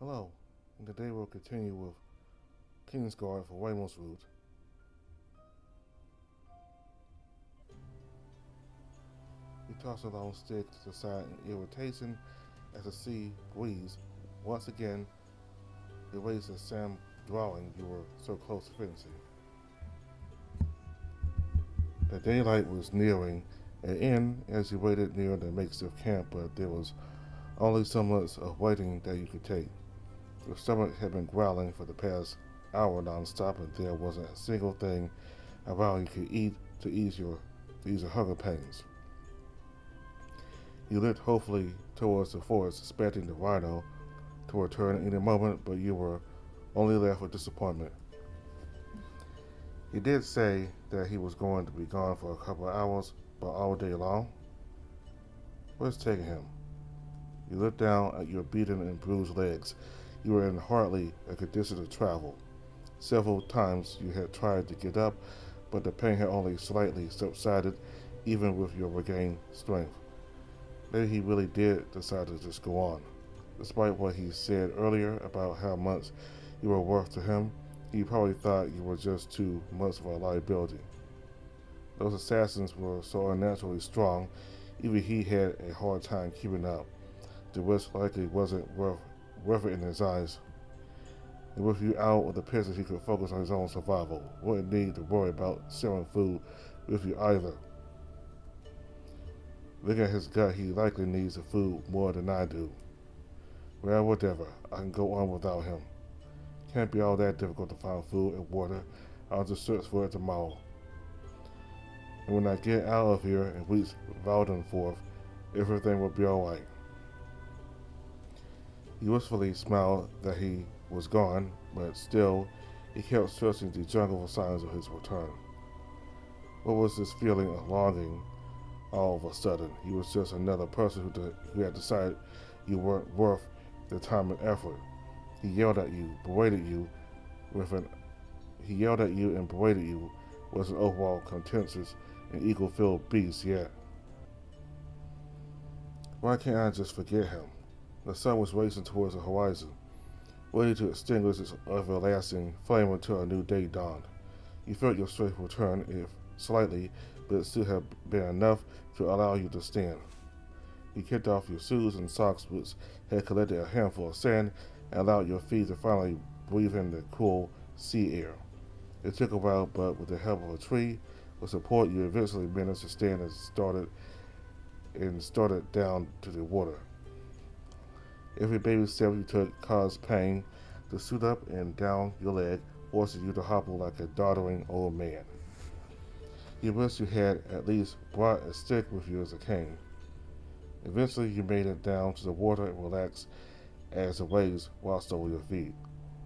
Hello, and today we'll continue with Kingsguard for Ramos route. He tossed a long stick to the side in irritation as the sea breeze once again erased the sand drawing you were so close to finishing. The daylight was nearing an end as you waited near the makeshift camp, but there was only so much of waiting that you could take. Your stomach had been growling for the past hour non-stop, and there wasn't a single thing around you could eat to ease your hunger pains. You looked hopefully towards the forest, expecting the rhino to return any moment, but you were only left with disappointment. He did say that he was going to be gone for a couple of hours, but all day long? What's taking him? You looked down at your beaten and bruised legs. You were in hardly a condition to travel. Several times you had tried to get up, but the pain had only slightly subsided, even with your regained strength. Maybe he really did decide to just go on. Despite what he said earlier about how much you were worth to him, he probably thought you were just too much of a liability. Those assassins were so unnaturally strong, even he had a hard time keeping up. The risk likely wasn't worth it in his eyes. And with you out of the picture, he could focus on his own survival. Wouldn't need to worry about sharing food with you either. Looking at his gut, he likely needs the food more than I do. Well, whatever. I can go on without him. Can't be all that difficult to find food and water. I'll just search for it tomorrow. And when I get out of here and reach Valdenforth, everything will be alright. He wistfully smiled that he was gone, but still, he kept searching the jungle for signs of his return. What was this feeling of longing all of a sudden? He was just another person who had decided you weren't worth the time and effort. He yelled at you, berated you and berated you was an overall contentious and ego-filled beast yet. Why can't I just forget him? The sun was racing towards the horizon, waiting to extinguish its everlasting flame until a new day dawned. You felt your strength return, if slightly, but it still had been enough to allow you to stand. You kicked off your shoes and socks, which had collected a handful of sand, and allowed your feet to finally breathe in the cool sea air. It took a while, but with the help of a tree with support, you eventually managed to stand and started down to the water. Every baby step you took caused pain to shoot up and down your leg, forcing you to hobble like a doddering old man. You wish you had at least brought a stick with you as a cane. Eventually, you made it down to the water and relaxed as the waves washed over your feet.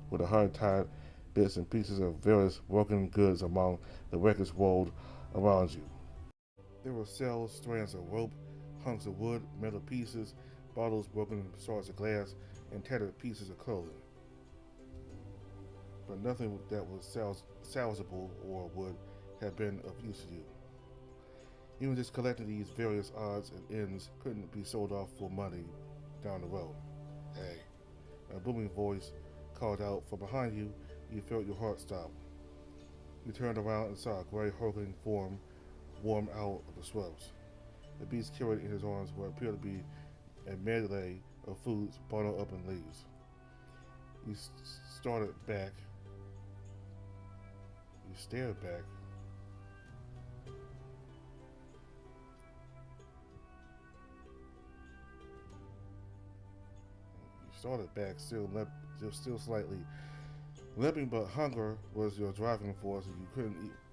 With a hard tide, bits and pieces of various broken goods among the wreckage rolled around you. There were sails, strands of rope, hunks of wood, metal pieces, bottles, broken shards of glass, and tattered pieces of clothing. But nothing that was salvageable or would have been of use to you. Even just collecting these various odds and ends couldn't be sold off for money down the road. Hey, a booming voice called out from behind you. You felt your heart stop. You turned around and saw a gray, hulking form warm out of the shrubs. The beast carried in his arms what appeared to be a melee of foods bundled up in leaves. You started back. You stared back. Still slightly limping, but hunger was your driving force, and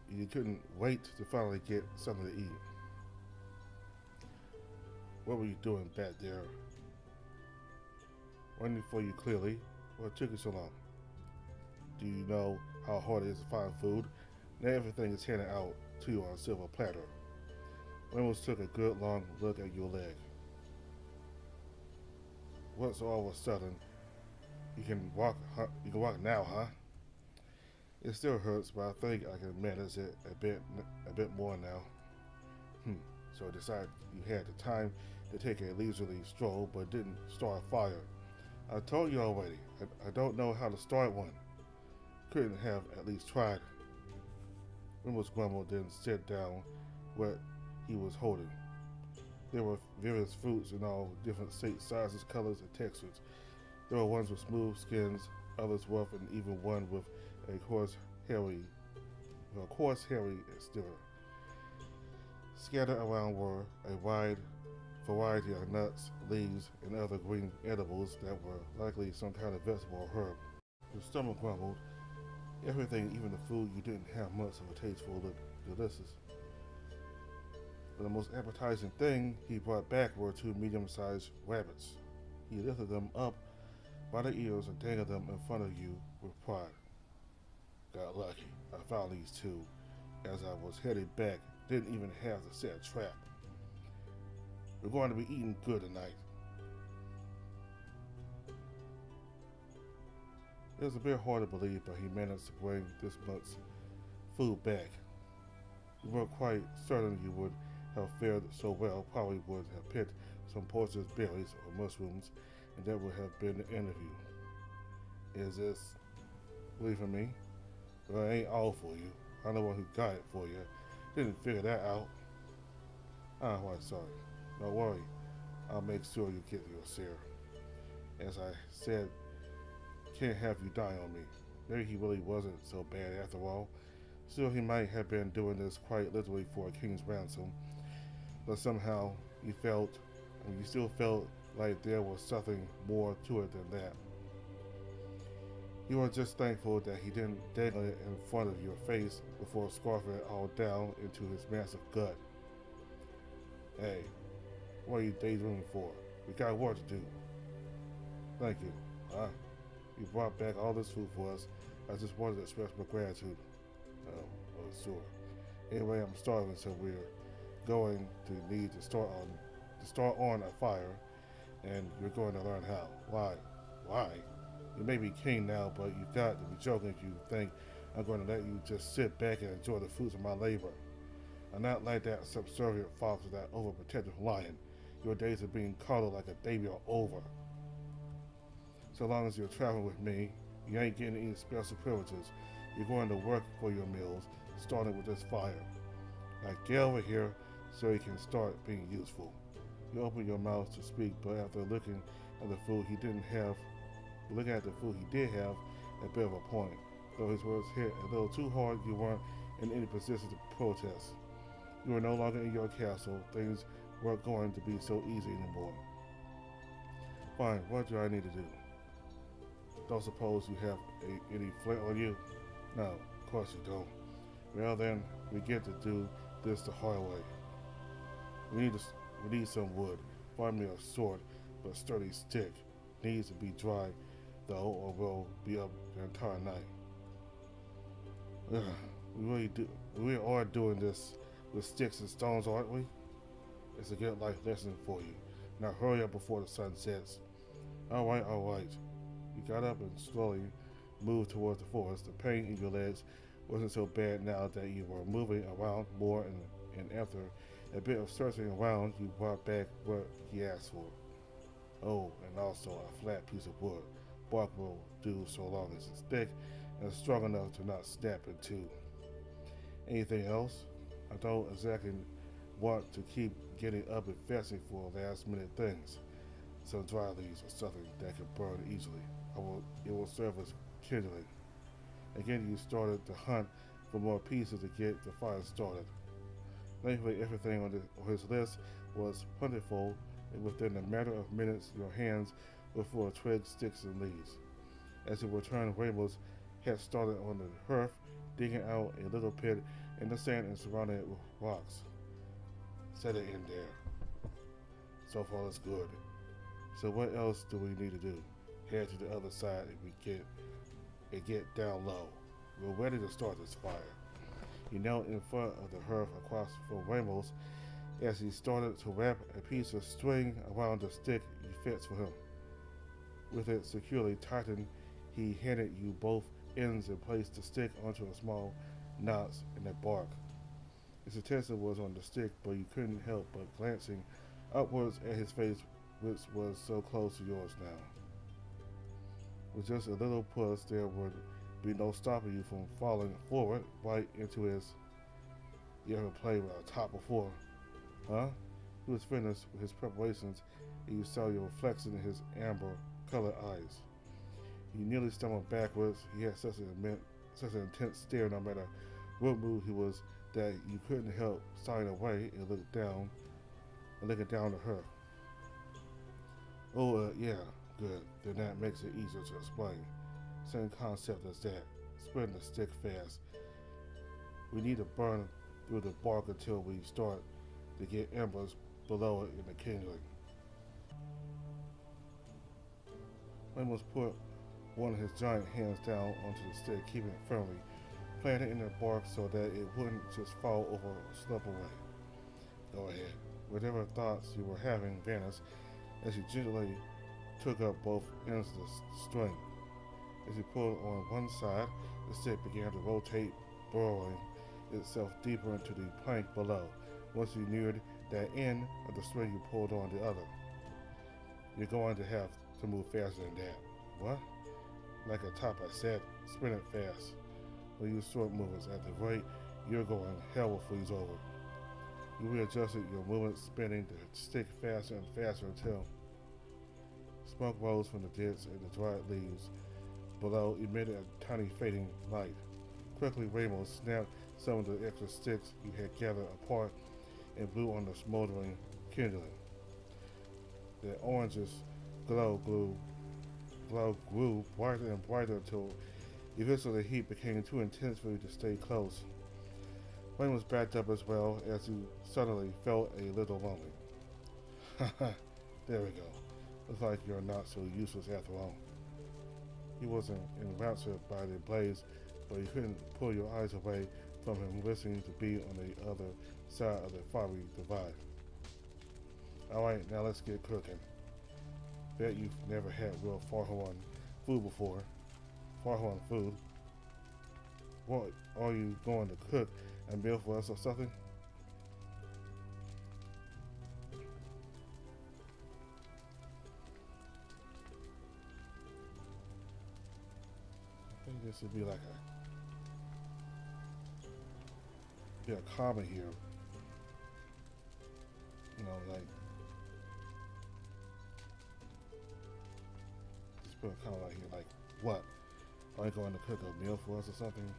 you couldn't wait to finally get something to eat. What were you doing back there? Waiting for you clearly. What took you so long? Do you know how hard it is to find food? Now everything is handed out to you on a silver platter. Ramos took a good long look at your leg. What's all of a sudden? You can walk now, huh? It still hurts, but I think I can manage it a bit more now. So I decided you had the time to take a leisurely stroll, but didn't start a fire. I told you already, I don't know how to start one. Couldn't have at least tried. Ramos grumbled, then set down what he was holding. There were various fruits in all different shapes, sizes, colors, and textures. There were ones with smooth skins, others rough, and even one with a hairy exterior. Scattered around were a wide variety of nuts, leaves, and other green edibles that were likely some kind of vegetable or herb. His stomach grumbled. Everything, even the food you didn't have much of a taste for, looked delicious. But the most appetizing thing he brought back were two medium-sized rabbits. He lifted them up by the ears and dangled them in front of you with pride. Got lucky. I found these two as I was headed back. Didn't even have to set a trap. We're going to be eating good tonight. It was a bit hard to believe, but he managed to bring this much food back. We weren't quite certain you would have fared so well. Probably would have picked some poisonous berries or mushrooms, and that would have been the interview. Is this believing me? Well, it ain't all for you. I'm the one who got it for you. Didn't figure that out. I'm quite sorry. Don't worry. I'll make sure you get your share. As I said, can't have you die on me. Maybe he really wasn't so bad after all. Still, he might have been doing this quite literally for a king's ransom. But somehow you still felt like there was something more to it than that. You were just thankful that he didn't dangle it in front of your face before scarfing it all down into his massive gut. Hey, what are you daydreaming for? We got work to do. Thank you. You brought back all this food for us. I just wanted to express my gratitude. Oh, sure. Anyway, I'm starving, so we're going to need to start on a fire, and you're going to learn how. Why? Why? You may be king now, but you've got to be joking if you think I'm going to let you just sit back and enjoy the fruits of my labor. I'm not like that subservient fox or that overprotective lion. Your days of being coddled like a baby are over. So long as you're traveling with me, you ain't getting any special privileges. You're going to work for your meals, starting with this fire. Now get over here so you can start being useful. You open your mouth to speak, but after looking at the food he did have a bit of a point. Though his words hit a little too hard, you weren't in any position to protest. You were no longer in your castle. Things weren't going to be so easy anymore. Fine, what do I need to do? Don't suppose you have any flint on you? No, of course you don't. Well then, we get to do this the hard way. We need some wood. Find me a short but sturdy stick. Needs to be dry though, or we'll be up the entire night. We are doing this with sticks and stones, aren't we? It's a good life lesson for you. Now hurry up before the sun sets. All right. You got up and slowly moved towards the forest. The pain in your legs wasn't so bad now that you were moving around more, and after a bit of searching around, you brought back what he asked for. Oh, and also a flat piece of wood. Bark will do so long as it's thick and strong enough to not snap in two. Anything else? I don't exactly want to keep getting up and fetching for last minute things. Some dry leaves or something that can burn easily. It will serve as kindling. Again, you started to hunt for more pieces to get the fire started. Thankfully, everything on his list was plentiful, and within a matter of minutes, your hands were full of twigs, sticks, and leaves. As you returned, Ramos had started on the hearth, digging out a little pit in the sand and surrounding it with rocks. Set it in there. So far, that's good. So what else do we need to do? Head to the other side and get down low. We're ready to start this fire. He knelt in front of the hearth across from Ramos as he started to wrap a piece of string around the stick you fixed for him. With it securely tightened, he handed you both ends and placed the stick onto a small knots in the bark. His attention was on the stick, but you couldn't help but glancing upwards at his face, which was so close to yours now. With just a little push, there would be no stopping you from falling forward right into his. You ever played with a top before? Huh? He was finished with his preparations, and you saw your reflection in his amber-colored eyes. He nearly stumbled backwards. He had such an intense stare, no matter what mood he was, that you couldn't help sighing away and looking down at her. Oh, yeah, good. Then that makes it easier to explain. Same concept as that. Spreading the stick fast. We need to burn through the bark until we start to get embers below it in the kindling. Ramos put one of his giant hands down onto the stick, keeping it firmly planted in the bark so that it wouldn't just fall over or slip away. Go ahead. Whatever thoughts you were having vanished as you gently took up both ends of the string. As you pulled on one side, the stick began to rotate, burrowing itself deeper into the plank below. Once you neared that end of the string, you pulled on the other. You're going to have to move faster than that. What? Like a top, I said, sprint it fast. When you short movers at the rate you're going, hell will freeze over. You readjusted your movement, spinning the stick faster and faster until smoke rose from the dents and the dried leaves below emitted a tiny fading light. Quickly, Ramos snapped some of the extra sticks you had gathered apart and blew on the smoldering kindling. The oranges glow grew brighter and brighter until eventually the heat became too intense for you to stay close. Ramos backed up as well as you suddenly felt a little lonely. Haha, there we go. Looks like you're not so useless after all. He wasn't enraptured by the blaze, but you couldn't pull your eyes away from him, listening to be on the other side of the fiery divide. Alright, now let's get cooking. Bet you've never had real Farhawan food before. Farhawan food? What, are you going to cook a meal for us or something? I think this would be like a comment here. You know, like just put a comment right here, like, what? Are you going to cook a meal for us or something?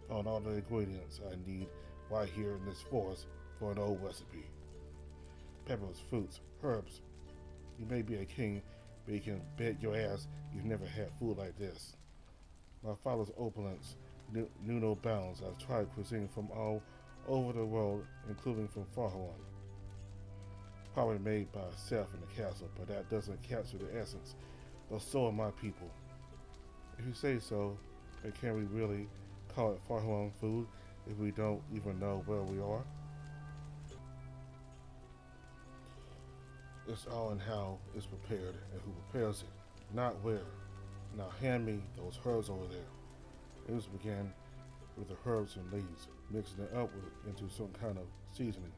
On all the ingredients I need right here in this forest for an old recipe. Peppers, fruits, herbs. You may be a king, but you can bet your ass you've never had food like this. My father's opulence knew no bounds. I've tried cuisine from all over the world, including from Farhawan. Probably made by a chef in the castle, but that doesn't capture the essence. But so are my people. If you say so, then can we really call it Farhawan food if we don't even know where we are? It's all in how it's prepared and who prepares it, not where. Now hand me those herbs over there. Amos began with the herbs and leaves, mixing it up into some kind of seasoning.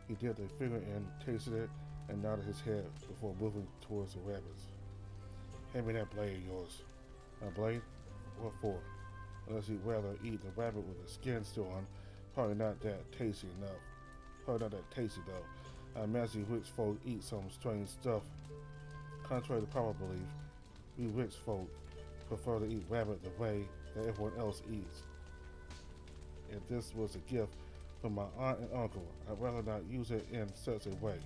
He dipped a finger in, tasted it, and nodded his head before moving towards the rabbits. Hand me that blade of yours. My blade? What for? Unless you'd rather eat the rabbit with the skin still on, probably not that tasty enough. Probably not that tasty though. I imagine rich folk eat some strange stuff. Contrary to popular belief, we rich folk prefer to eat rabbit the way that everyone else eats. If this was a gift from my aunt and uncle, I'd rather not use it in such a way.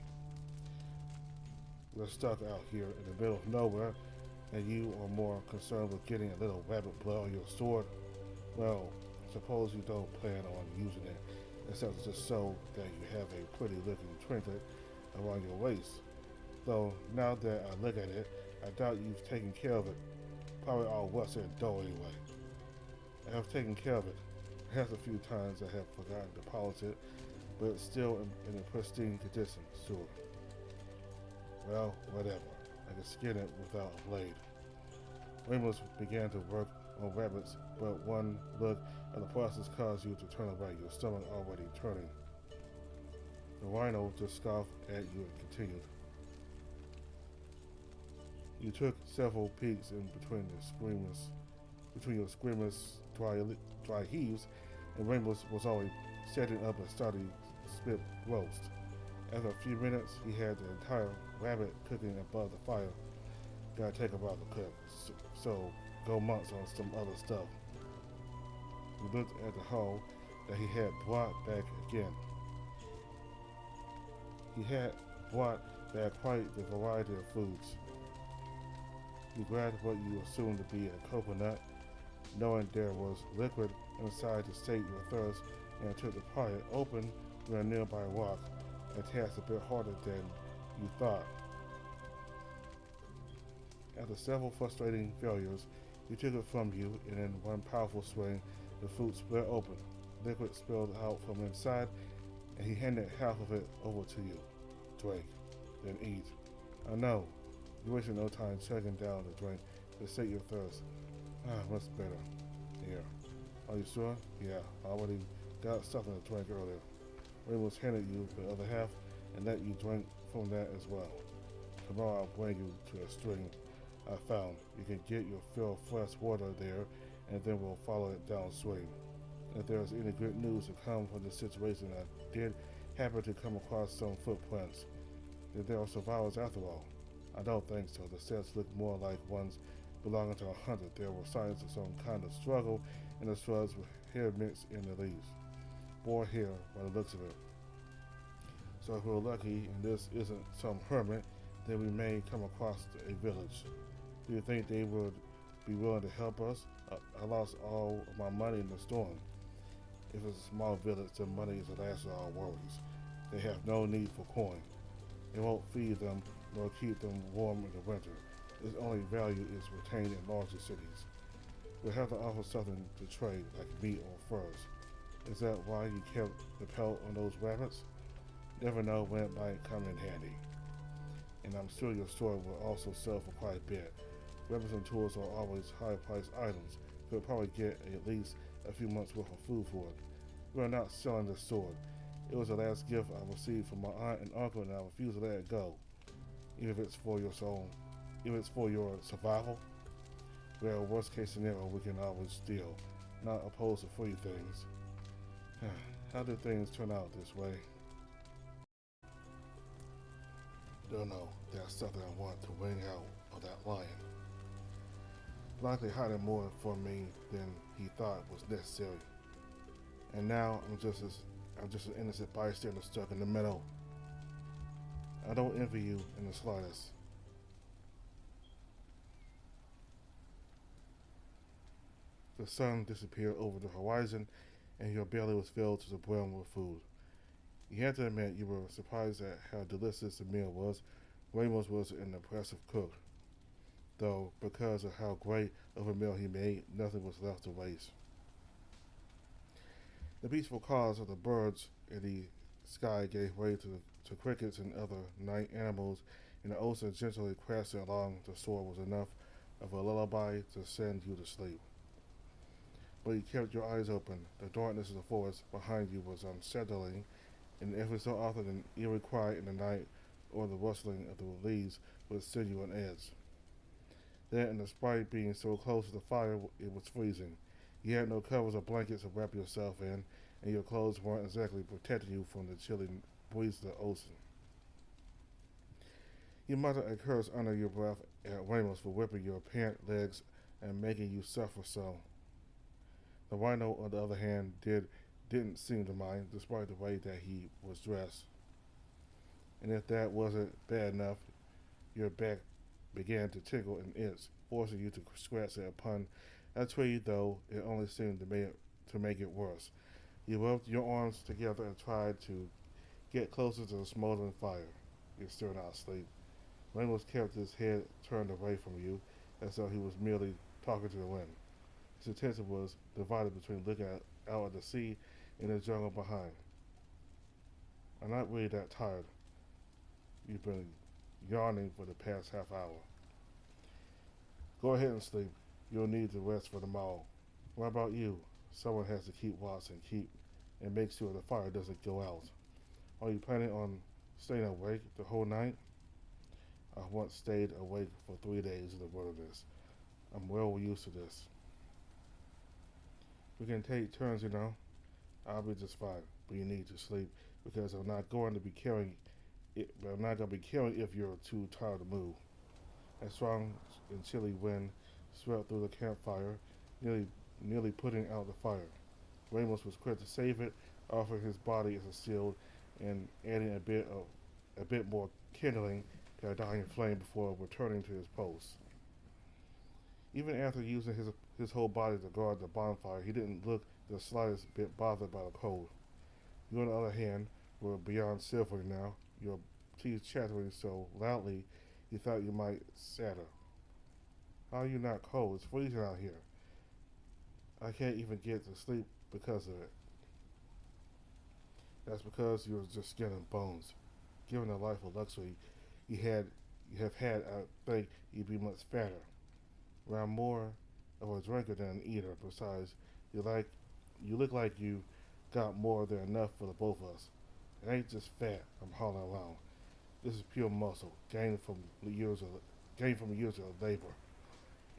We're stuck out here in the middle of nowhere, and you are more concerned with getting a little rabbit blood on your sword. Well, suppose you don't plan on using it, except just so that you have a pretty looking trinket around your waist. Though, now that I look at it, I doubt you've taken care of it. Probably all rusted and dull anyway. I have taken care of it. Perhaps a few times I have forgotten to polish it, but it's still in a pristine condition, sure. Well, whatever. I can skin it without a blade. Ramos began to work on rabbits, but one look at the process caused you to turn away, your stomach already turning. The rhino just scoffed at you and continued. You took several peeks in between your screamers dry heaves, and Ramos was already setting up a steady spit roast. After a few minutes, he had the entire rabbit cooking above the fire. Gotta take a while to cook, so go months on some other stuff. He looked at the hole that he had brought back again. He had brought back quite the variety of foods. He grabbed what you assumed to be a coconut, knowing there was liquid inside to sate your thirst, and took the pie open near a nearby rock, a task a bit harder than you thought. After several frustrating failures, he took it from you, and in one powerful swing, the fruit split open. Liquid spilled out from inside, and he handed half of it over to you. Drink, then eat. I know, you wasted no time chugging down the drink to sate your thirst. Much better. Here. Are you sure? Yeah, I already got something to drink earlier. Ramos handed you the other half and let you drink from that as well. Tomorrow I'll bring you to a stream I found. You can get your fill of fresh water there, and then we'll follow it downstream. If there's any good news to come from this situation, I did happen to come across some footprints. That there are survivors after all. I don't think so. The sets look more like ones belonging to a hunter. There were signs of some kind of struggle in the shrubs with hair mixed in the leaves. Boar hair by the looks of it. So if we're lucky and this isn't some hermit, then we may come across a village. Do you think they would be willing to help us? I lost all of my money in the storm. If it's a small village, then money is the last of our worries. They have no need for coin. It won't feed them nor keep them warm in the winter. Its only value is retained in larger cities. We'll have to offer something to trade, like meat or furs. Is that why you kept the pelt on those rabbits? Never know when it might come in handy. And I'm sure your store will also sell for quite a bit. Weapons and tools are always high-priced items. You'll probably get at least a few months' worth of food for it. We're not selling this sword. It was the last gift I received from my aunt and uncle, and I refuse to let it go. Even if it's for your survival. Well, worst case scenario, we can always steal. Not opposed to free things. How do things turn out this way? Don't know. That's something I want to wring out of that lion. Likely hiding more from me than he thought was necessary. And now I'm just an innocent bystander stuck in the middle. I don't envy you in the slightest. The sun disappeared over the horizon, and your belly was filled to the brim with food. You had to admit you were surprised at how delicious the meal was. Ramos was an impressive cook, though because of how great of a meal he made, nothing was left to waste. The peaceful calls of the birds in the sky gave way to crickets and other night animals, and the ocean gently crashing along the shore was enough of a lullaby to send you to sleep. But you kept your eyes open. The darkness of the forest behind you was unsettling, and every so often an eerie cry in the night or the rustling of the leaves would send you on edge. Then, and despite being so close to the fire, it was freezing. You had no covers or blankets to wrap yourself in, and your clothes weren't exactly protecting you from the chilling breeze of the ocean. You muttered a curse under your breath at Ramos for whipping your pant legs and making you suffer so. The rhino, on the other hand, didn't seem to mind, despite the way that he was dressed. And if that wasn't bad enough, your back began to tickle and itch, forcing you to scratch it upon a tree, though it only seemed to make it worse. You rubbed your arms together and tried to get closer to the smoldering fire. You're still not asleep. Ramos kept his head turned away from you, as though he was merely talking to the wind. His attention was divided between looking out at the sea and the jungle behind. I'm not really that tired. You've been yawning for the past half hour. Go ahead and sleep. You'll need to rest for tomorrow. What about you? Someone has to keep watch and make sure the fire doesn't go out. Are you planning on staying awake the whole night? I once stayed awake for 3 days in the wilderness. I'm well used to this. We can take turns, you know. I'll be just fine, but you need to sleep because I'm not going to be carrying it. I'm not going to be carrying if you're too tired to move. A strong and chilly wind swept through the campfire, nearly putting out the fire. Ramos was quick to save it, offering his body as a shield and adding a bit more kindling to a dying flame before returning to his post. Even after using his whole body to guard the bonfire, he didn't look the slightest bit bothered by the cold. You, on the other hand, were beyond silvery now, your teeth chattering so loudly you thought you might shatter. How are you not cold? It's freezing out here. I can't even get to sleep because of it. That's because you're just skin and bones. Given the life of luxury you had you have had, I think you'd be much fatter. Well, I'm more of a drinker than an eater. Besides, you look like you got more than enough for the both of us. It ain't just fat I'm hauling around. This is pure muscle, gained from years of labor.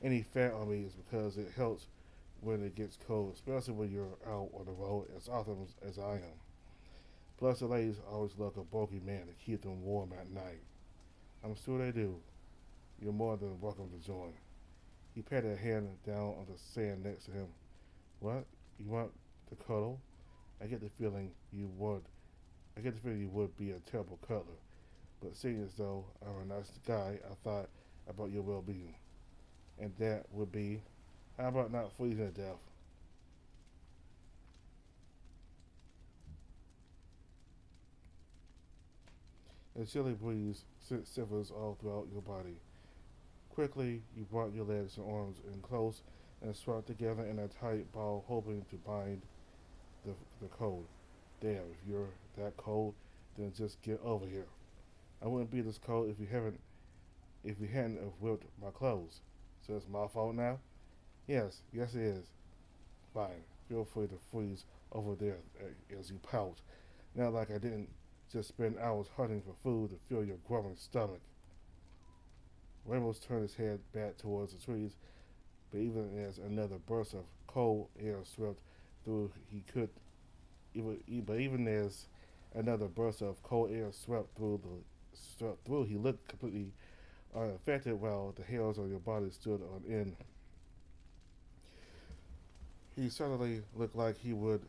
Any fat on me is because it helps when it gets cold, especially when you're out on the road as often as I am. Plus, the ladies always love a bulky man to keep them warm at night. I'm sure they do. You're more than welcome to join. He patted a hand down on the sand next to him. What? You want to cuddle? I get the feeling you would. I get the feeling you would be a terrible cuddler. But seeing as though I'm a nice guy, I thought about your well-being. And that would be, how about not freezing to death? A chilly breeze sent shivers all throughout your body. Quickly, you brought your legs and arms in close and swept together in a tight ball, hoping to bind the cold. Damn, if you're that cold, then just get over here. I wouldn't be this cold if you hadn't have whipped my clothes. So it's my fault now? Yes it is. Fine. Feel free to freeze over there as you pout. Not like I didn't just spend hours hunting for food to fill your growing stomach. Ramos turned his head back towards the trees, but even as another burst of cold air swept through, even as another burst of cold air swept through, he looked completely unaffected while the hairs on your body stood on end. He certainly looked like he would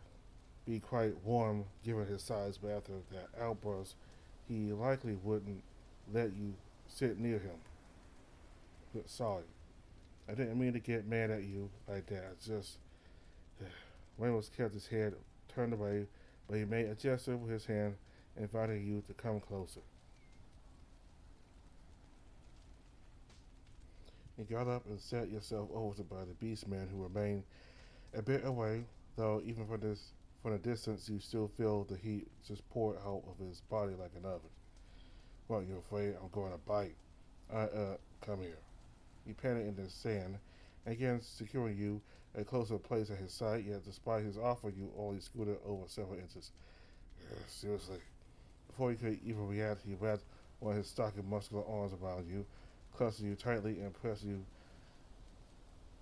be quite warm given his size, but after that outburst, he likely wouldn't let you sit near him. But sorry, I didn't mean to get mad at you like that. I just. Ramos kept his head turned away, but he made a gesture with his hand, inviting you to come closer. You got up and sat yourself over by the beast man, who remained a bit away, though even from the distance you still feel the heat just pour out of his body like an oven. Well, you're afraid I'm going to bite. Come here. He patted in the sand, again securing you a closer place at his side, yet despite his offer you only scooted over several inches. Seriously. Before you could even react, he wrapped one of his stocky muscular arms around you, clutching you tightly and pressed you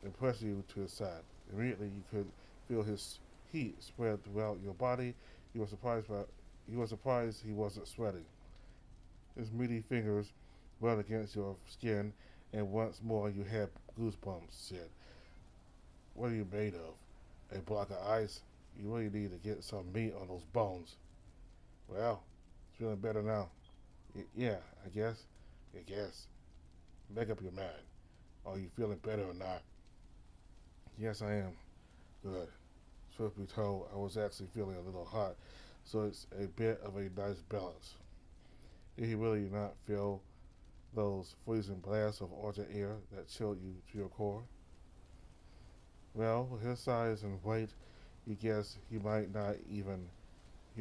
to his side. Immediately you could feel his heat spread throughout your body. You were surprised he wasn't sweating. His meaty fingers rubbed against your skin, and once more you had goosebumps. Shit. What are you made of? A block of ice? You really need to get some meat on those bones. Well, it's feeling better now. Yeah, I guess. I guess. Make up your mind. Are you feeling better or not? Yes, I am. Good. Truth be told, I was actually feeling a little hot, so it's a bit of a nice balance. Did he really not feel those freezing blasts of Arctic air that chilled you to your core? Well, with his size and weight, you guess he might not he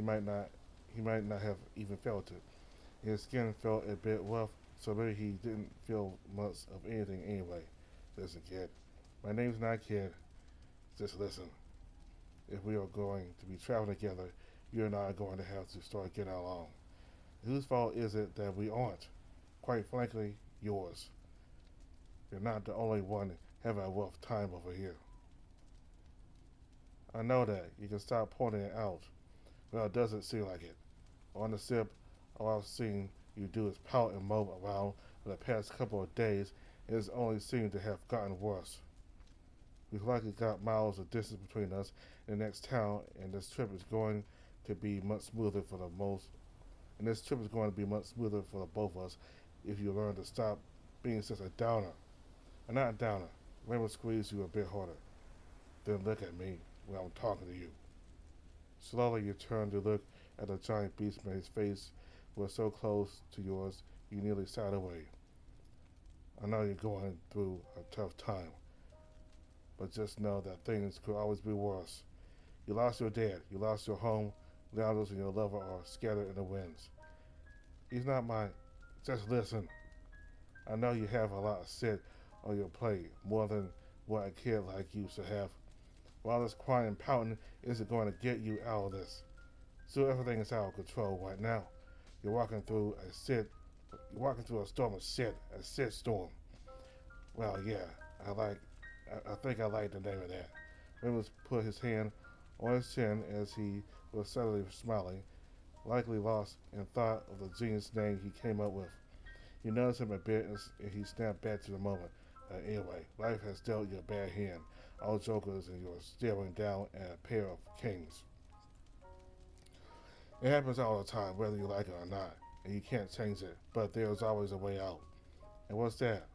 might not have even felt it. His skin felt a bit rough, so maybe he didn't feel much of anything anyway. Listen, kid. My name's not Kid. Just listen. If we are going to be traveling together, you and I are going to have to start getting along. Whose fault is it that we aren't? quite frankly, yours. You're not the only one having a rough time over here. I know that. You can stop pointing it out. Well, it doesn't seem like it. On the ship, all I've seen you do is pout and mope around for the past couple of days. It has only seemed to have gotten worse. We've likely got miles of distance between us and the next town, and this trip is going to be much smoother for the most. And this trip is going to be much smoother for the both of us if you learn to stop being such a downer. I'm not a downer. Ramos squeeze you a bit harder. Then look at me when I'm talking to you. Slowly you turn to look at the giant beastman. His face was so close to yours you nearly sighed away. I know you're going through a tough time, but just know that things could always be worse. You lost your dad, you lost your home, Leandros and your lover are scattered in the winds. He's not my... Just listen. I know you have a lot of shit on your plate, more than what a kid like you should have. While this crying and pouting isn't going to get you out of this. So everything is out of control right now. You're walking through a storm of shit, a shit storm. Well, yeah, I think I like the name of that. Ramos put his hand on his chin as he was suddenly smiling, likely lost in thought of the genius name he came up with. You noticed him a bit and he snapped back to the moment. Anyway, life has dealt you a bad hand. All jokers and you're staring down at a pair of kings. It happens all the time, whether you like it or not, and you can't change it, but there's always a way out. And what's that?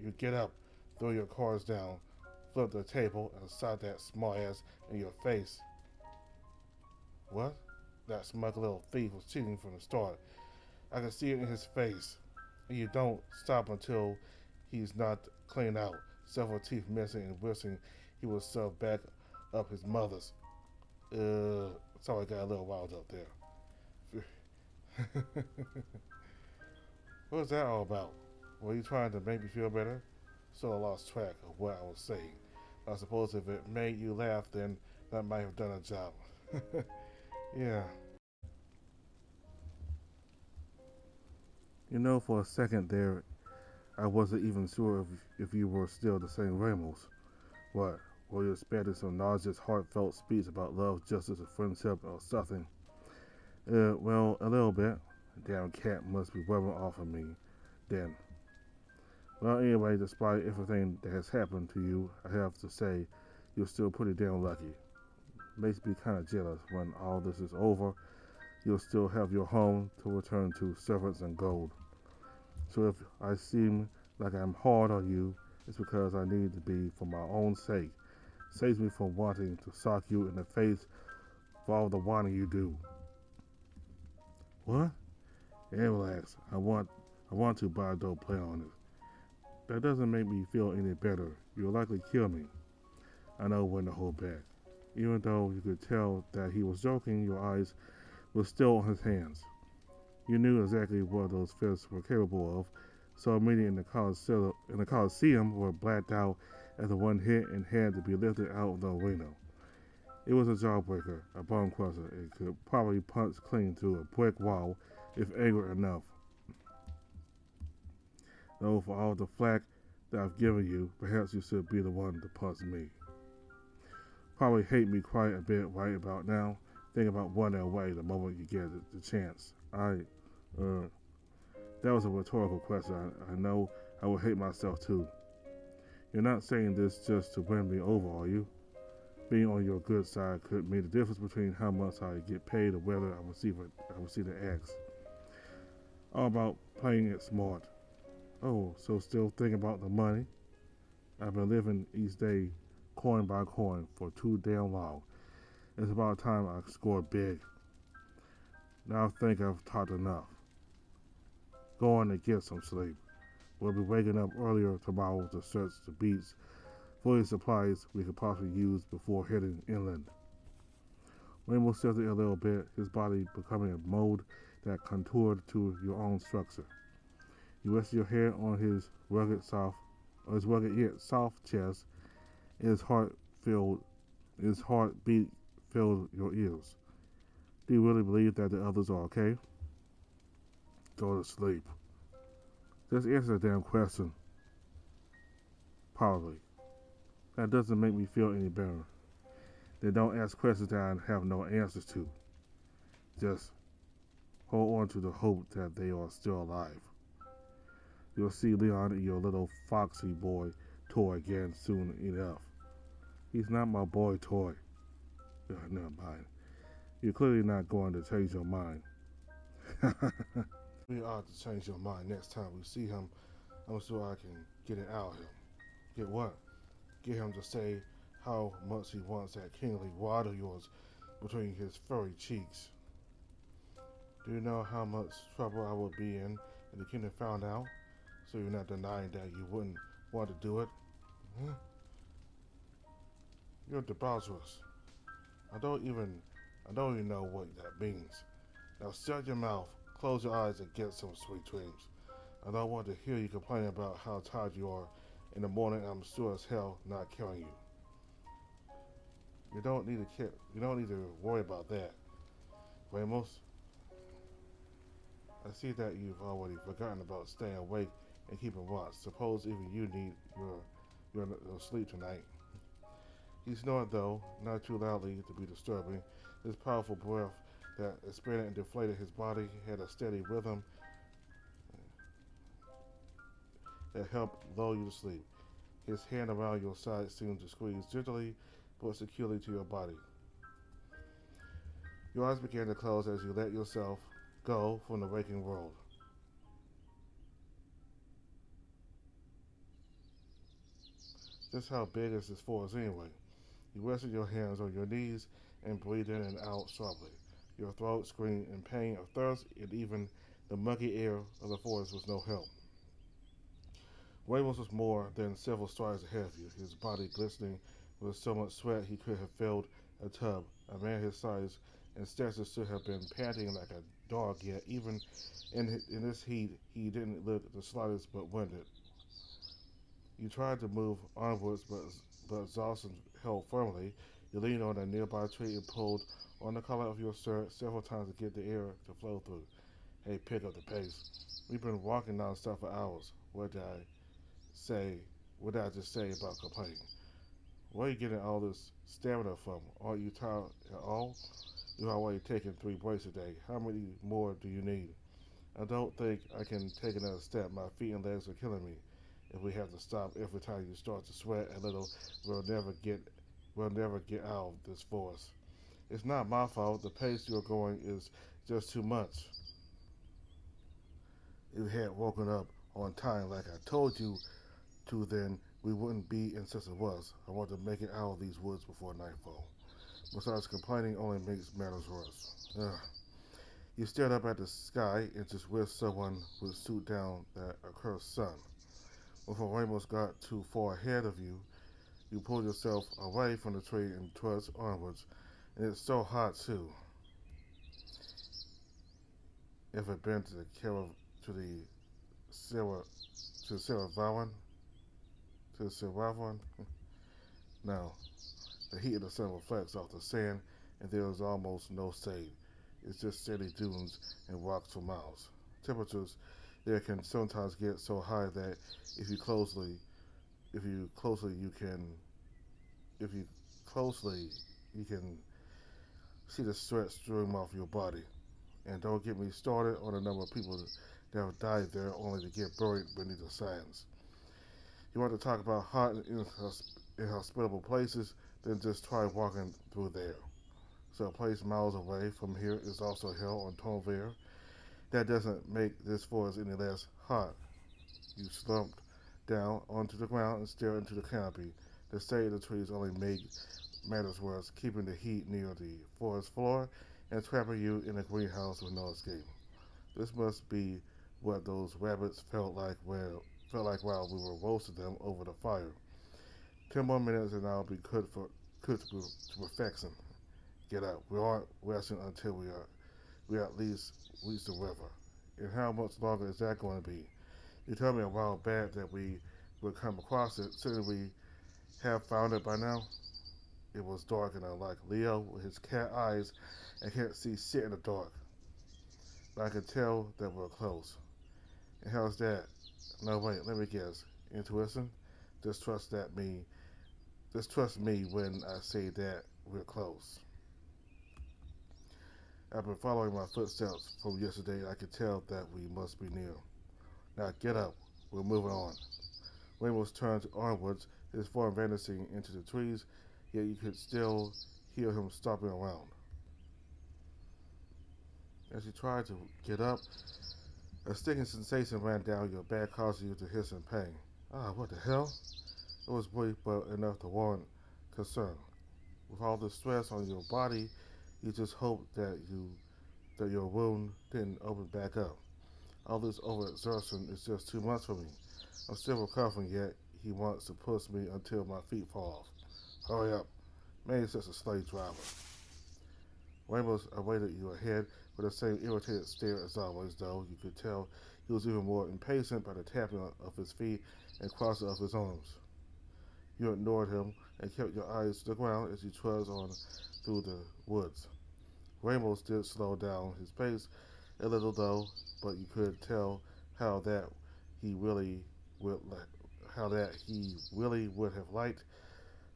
You get up, throw your cards down, flip the table, and slap that small ass in your face. What? That smug little thief was cheating from the start. I can see it in his face. And you don't stop until he's not clean out, several teeth missing and wishing he was shoved back up his mother's. Sorry, I got a little wild up there. What was that all about? Were you trying to make me feel better? So I lost track of what I was saying. I suppose if it made you laugh, then that might have done a job. Yeah. You know, for a second there, I wasn't even sure if you were still the same Ramos. What? Were you expecting some nauseous, heartfelt speech about love, justice, and friendship, or something? Well, a little bit. Damn cat must be rubbing off of me, then. Well, anyway, despite everything that has happened to you, I have to say, you're still pretty damn lucky. Makes me kind of jealous. When all this is over, you'll still have your home to return to, servants and gold. So if I seem like I'm hard on you, it's because I need to be for my own sake. Saves me from wanting to sock you in the face for all the whining you do. What? Yeah, relax. I want to, but I don't plan on it. That doesn't make me feel any better. You'll likely kill me. I know when to hold back. Even though you could tell that he was joking, your eyes were still on his hands. You knew exactly what those fists were capable of, so a meeting in the Coliseum were blacked out as the one hit and had to be lifted out of the arena. It was a jawbreaker, a bone crusher. It could probably punch clean through a brick wall if angry enough. Though for all the flack that I've given you, perhaps you should be the one to punch me. Probably hate me quite a bit right about now. Think about running away the moment you get the chance. That was a rhetorical question. I know I would hate myself too. You're not saying this just to win me over, are you? Being on your good side could mean the difference between how much I get paid or whether I receive the axe. All about playing it smart. Oh, so still thinking about the money? I've been living each day coin by coin for too damn long. It's about time I scored big. Now I think I've talked enough. Go on and get some sleep. We'll be waking up earlier tomorrow to search the beach for any supplies we could possibly use before heading inland. Rainbow shifted a little bit, his body becoming a mold that contoured to your own structure. You rested your head on his rugged yet soft chest, and his heartbeat filled your ears. Do you really believe that the others are okay? Go to sleep. Just answer the damn question. Probably. That doesn't make me feel any better. Then don't ask questions that I have no answers to. Just hold on to the hope that they are still alive. You'll see Leon and your little foxy boy toy again soon enough. He's not my boy toy. Never mind. You're clearly not going to change your mind. We ought to change your mind next time we see him. I'm sure I can get it out of him. Get what? Get him to say how much he wants that kingly wad of yours between his furry cheeks. Do you know how much trouble I would be in if the kingdom found out? So you're not denying that you wouldn't want to do it? Huh? You're debaucherous. I don't even know what that means. Now shut your mouth, close your eyes, and get some sweet dreams. I don't want to hear you complain about how tired you are in the morning. I'm sure as hell not killing you. You don't need to worry about that, Ramos. I see that you've already forgotten about staying awake and keeping watch. Suppose even you need your sleep tonight. He snored, though, not too loudly to be disturbing. His powerful breath that expanded and deflated his body had a steady rhythm that helped lull you to sleep. His hand around your side seemed to squeeze gently but securely to your body. Your eyes began to close as you let yourself go from the waking world. Just how big is this forest anyway? You rested your hands on your knees and breathed in and out sharply. Your throat screamed in pain or thirst, and even the muggy air of the forest was no help. Ramos was more than several strides ahead of you, his body glistening with so much sweat he could have filled a tub. A man his size and stature should have been panting like a dog, yet even in this heat he didn't look the slightest but winded. You tried to move onwards, but exhaustion held firmly. You leaned on a nearby tree and pulled on the collar of your shirt several times to get the air to flow through. Hey, pick up the pace. We've been walking non-stop for hours. What did I just say about complaining? Where are you getting all this stamina from? Aren't you tired at all? You've already taken 3 breaks a day. How many more do you need? I don't think I can take another step. My feet and legs are killing me. If we have to stop every time you start to sweat a little, we'll never get out of this forest. It's not my fault. The pace you're going is just too much. If you had woken up on time like I told you to, then we wouldn't be in such a rush. I want to make it out of these woods before nightfall. Besides, complaining only makes matters worse. Ugh. You stared up at the sky and just wished someone would shoot down that accursed sun. Before Ramos got too far ahead of you, you pulled yourself away from the tree and trudged onwards. And it's so hot too. If it been to the Saravan, no. The heat of the sun reflects off the sand, and there is almost no shade. It's just sandy dunes and rocks for miles. Temperatures there can sometimes get so high that if you closely you can see the sweat stream off your body. And don't get me started on the number of people that have died there only to get buried beneath the sands. You want to talk about hot and inhospitable places, then just try walking through there. So a place miles away from here is also hell on Tonvere. That doesn't make this forest any less hot. You slumped down onto the ground and stared into the canopy. The shade of the trees only made matters worse, keeping the heat near the forest floor and trapping you in a greenhouse with no escape. This must be what those rabbits felt like while we were roasting them over the fire. 10 more minutes and I'll be cooked to perfection. Get up. We aren't resting until we at least reach the river. And how much longer is that going to be? You told me a while back that we would come across it. Shouldn't we have found it by now? It was dark and unlike Leo with his cat eyes and can't see shit in the dark. But I could tell that we're close. And how's that? No, wait, let me guess. Intuition? Just trust that me. Just trust me when I say that we're close. I've been following my footsteps from yesterday. I could tell that we must be near. Now get up. We're moving on. Ramos turned onwards, his form vanishing into the trees, yet you could still hear him stomping around. As you tried to get up, a stinging sensation ran down your back, causing you to hiss in pain. Ah, what the hell? It was brief, but enough to warrant concern. With all the stress on your body, you just hoped that your wound didn't open back up. All this overexertion is just too much for me. I'm still recovering, yet he wants to push me until my feet fall off. Hurry up. Man, he's just a slave driver. Ramos awaited you ahead with the same irritated stare as always, though you could tell he was even more impatient by the tapping of his feet and crossing of his arms. You ignored him and kept your eyes to the ground as you trudged on through the woods. Ramos did slow down his pace a little, though, but you could tell how that he really would how that he really would have liked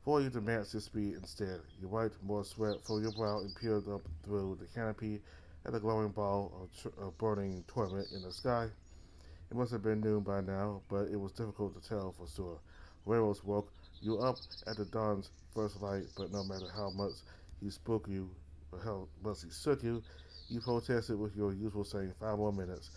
for you to match his speed instead. You wiped more sweat from your brow and peered up through the canopy at the glowing ball of burning torment in the sky. It must have been noon by now, but it was difficult to tell for sure. Ramos woke you up at the dawn's first light, but no matter how much he spooked you, or how much he shook you, you protested with your usual saying 5 more minutes,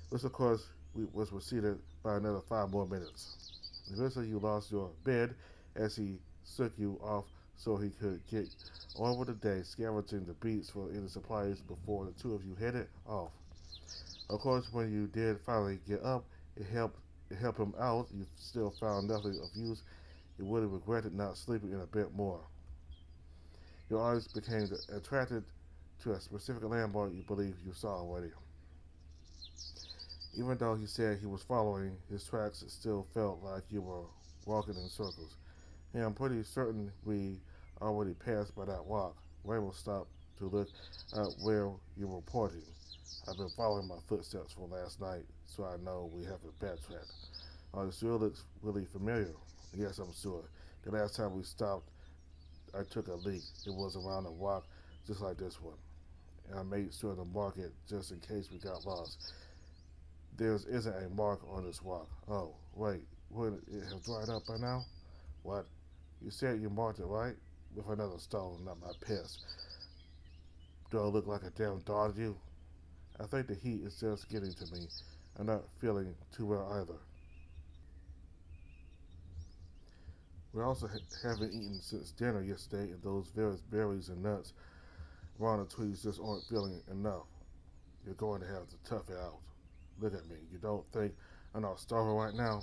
which of course was preceded by another 5 more minutes. Eventually you lost your bed as he shook you off so he could get on with the day, scavenging the beats for any supplies before the two of you headed off. Of course, when you did finally get up, it helped him out. You still found nothing of use. You would have regretted not sleeping in a bit more. Your eyes became attracted to a specific landmark you believe you saw already. Even though he said he was following his tracks, it still felt like you were walking in circles. Hey, I'm pretty certain we already passed by that rock. Ramos stopped to look at where you were pointing. I've been following my footsteps from last night, so I know we haven't backtracked. It sure looks really familiar. Yes, I'm sure. The last time we stopped, I took a leak. It was around a rock just like this one. And I made sure to mark it just in case we got lost. There isn't a mark on this rock. Oh, wait. Wouldn't it have dried up by now? What? You said you marked it, right? With another stone, not my piss. Do I look like a damn dog to you? I think the heat is just getting to me. I'm not feeling too well either. We also haven't eaten since dinner yesterday, and those various berries and nuts around the trees just aren't feeling enough. You're going to have to tough it out. Look at me. You don't think I'm not starving right now?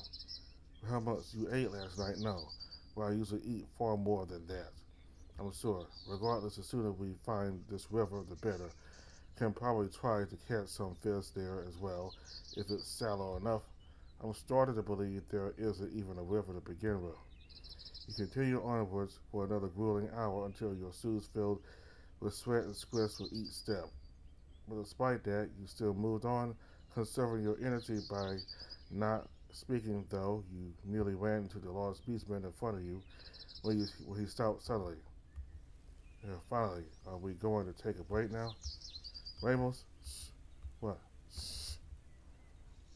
How much you ate last night? No. Well, I usually eat far more than that. I'm sure. Regardless, the sooner we find this river, the better. Can probably try to catch some fish there as well, if it's shallow enough. I'm starting to believe there isn't even a river to begin with. You continue onwards for another grueling hour until your shoes filled with sweat and squirts with each step. But despite that, you still moved on, conserving your energy by not speaking, though you nearly ran into the large beastman in front of you when he stopped suddenly. Finally, are we going to take a break now? Ramos? Shh. What? Shh.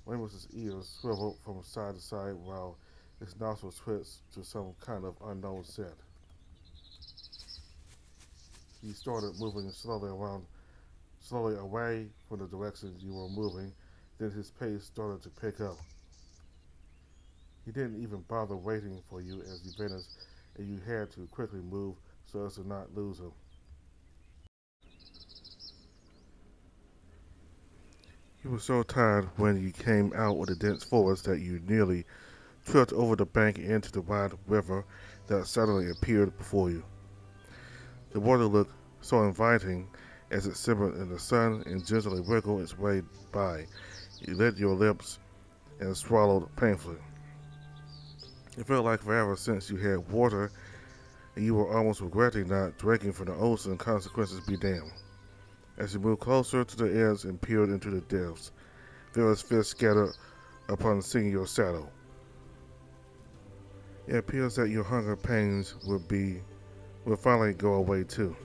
Ramos's ears swiveled from side to side while his nostrils twitched to some kind of unknown scent. He started moving slowly away from the direction you were moving. Then his pace started to pick up. He didn't even bother waiting for you as you vanished, and you had to quickly move so as to not lose him. You were so tired when you came out of the dense forest that you nearly tripped over the bank into the wide river that suddenly appeared before you. The water looked so inviting as it simmered in the sun and gently wiggled its way by. You lit your lips and swallowed painfully. It felt like forever since you had water, and you were almost regretting not drinking from the ocean. Consequences be damned. As you moved closer to the edge and peered into the depths, various fish scattered upon seeing your saddle. It appears that your hunger pains will finally go away too.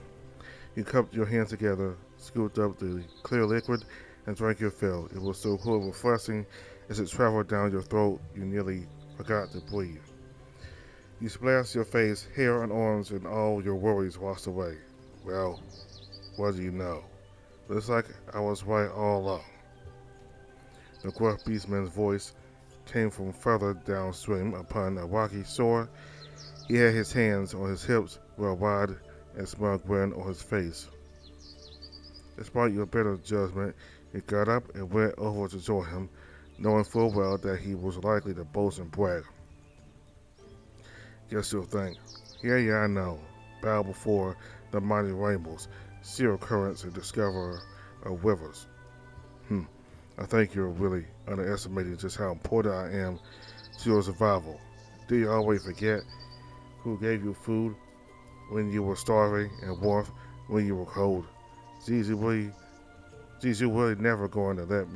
You cupped your hands together, scooped up the clear liquid, and drank your fill. It was so cool and refreshing as it traveled down your throat you nearly forgot to breathe. You splashed your face, hair, and arms, and all your worries washed away. Well, what do you know? Looks like I was right all along. The gruff beastman's voice came from further downstream upon a rocky shore. He had his hands on his hips with a wide and smug grin on his face. Despite your better judgment, you got up and went over to join him, knowing full well that he was likely to boast and brag. Guess you'll think, yeah, I know. Bow before the mighty Ramos, seal currents and discoverer of rivers. I think you're really underestimating just how important I am to your survival. Do you always forget who gave you food when you were starving and warmth when you were cold? Geez, you really never going to let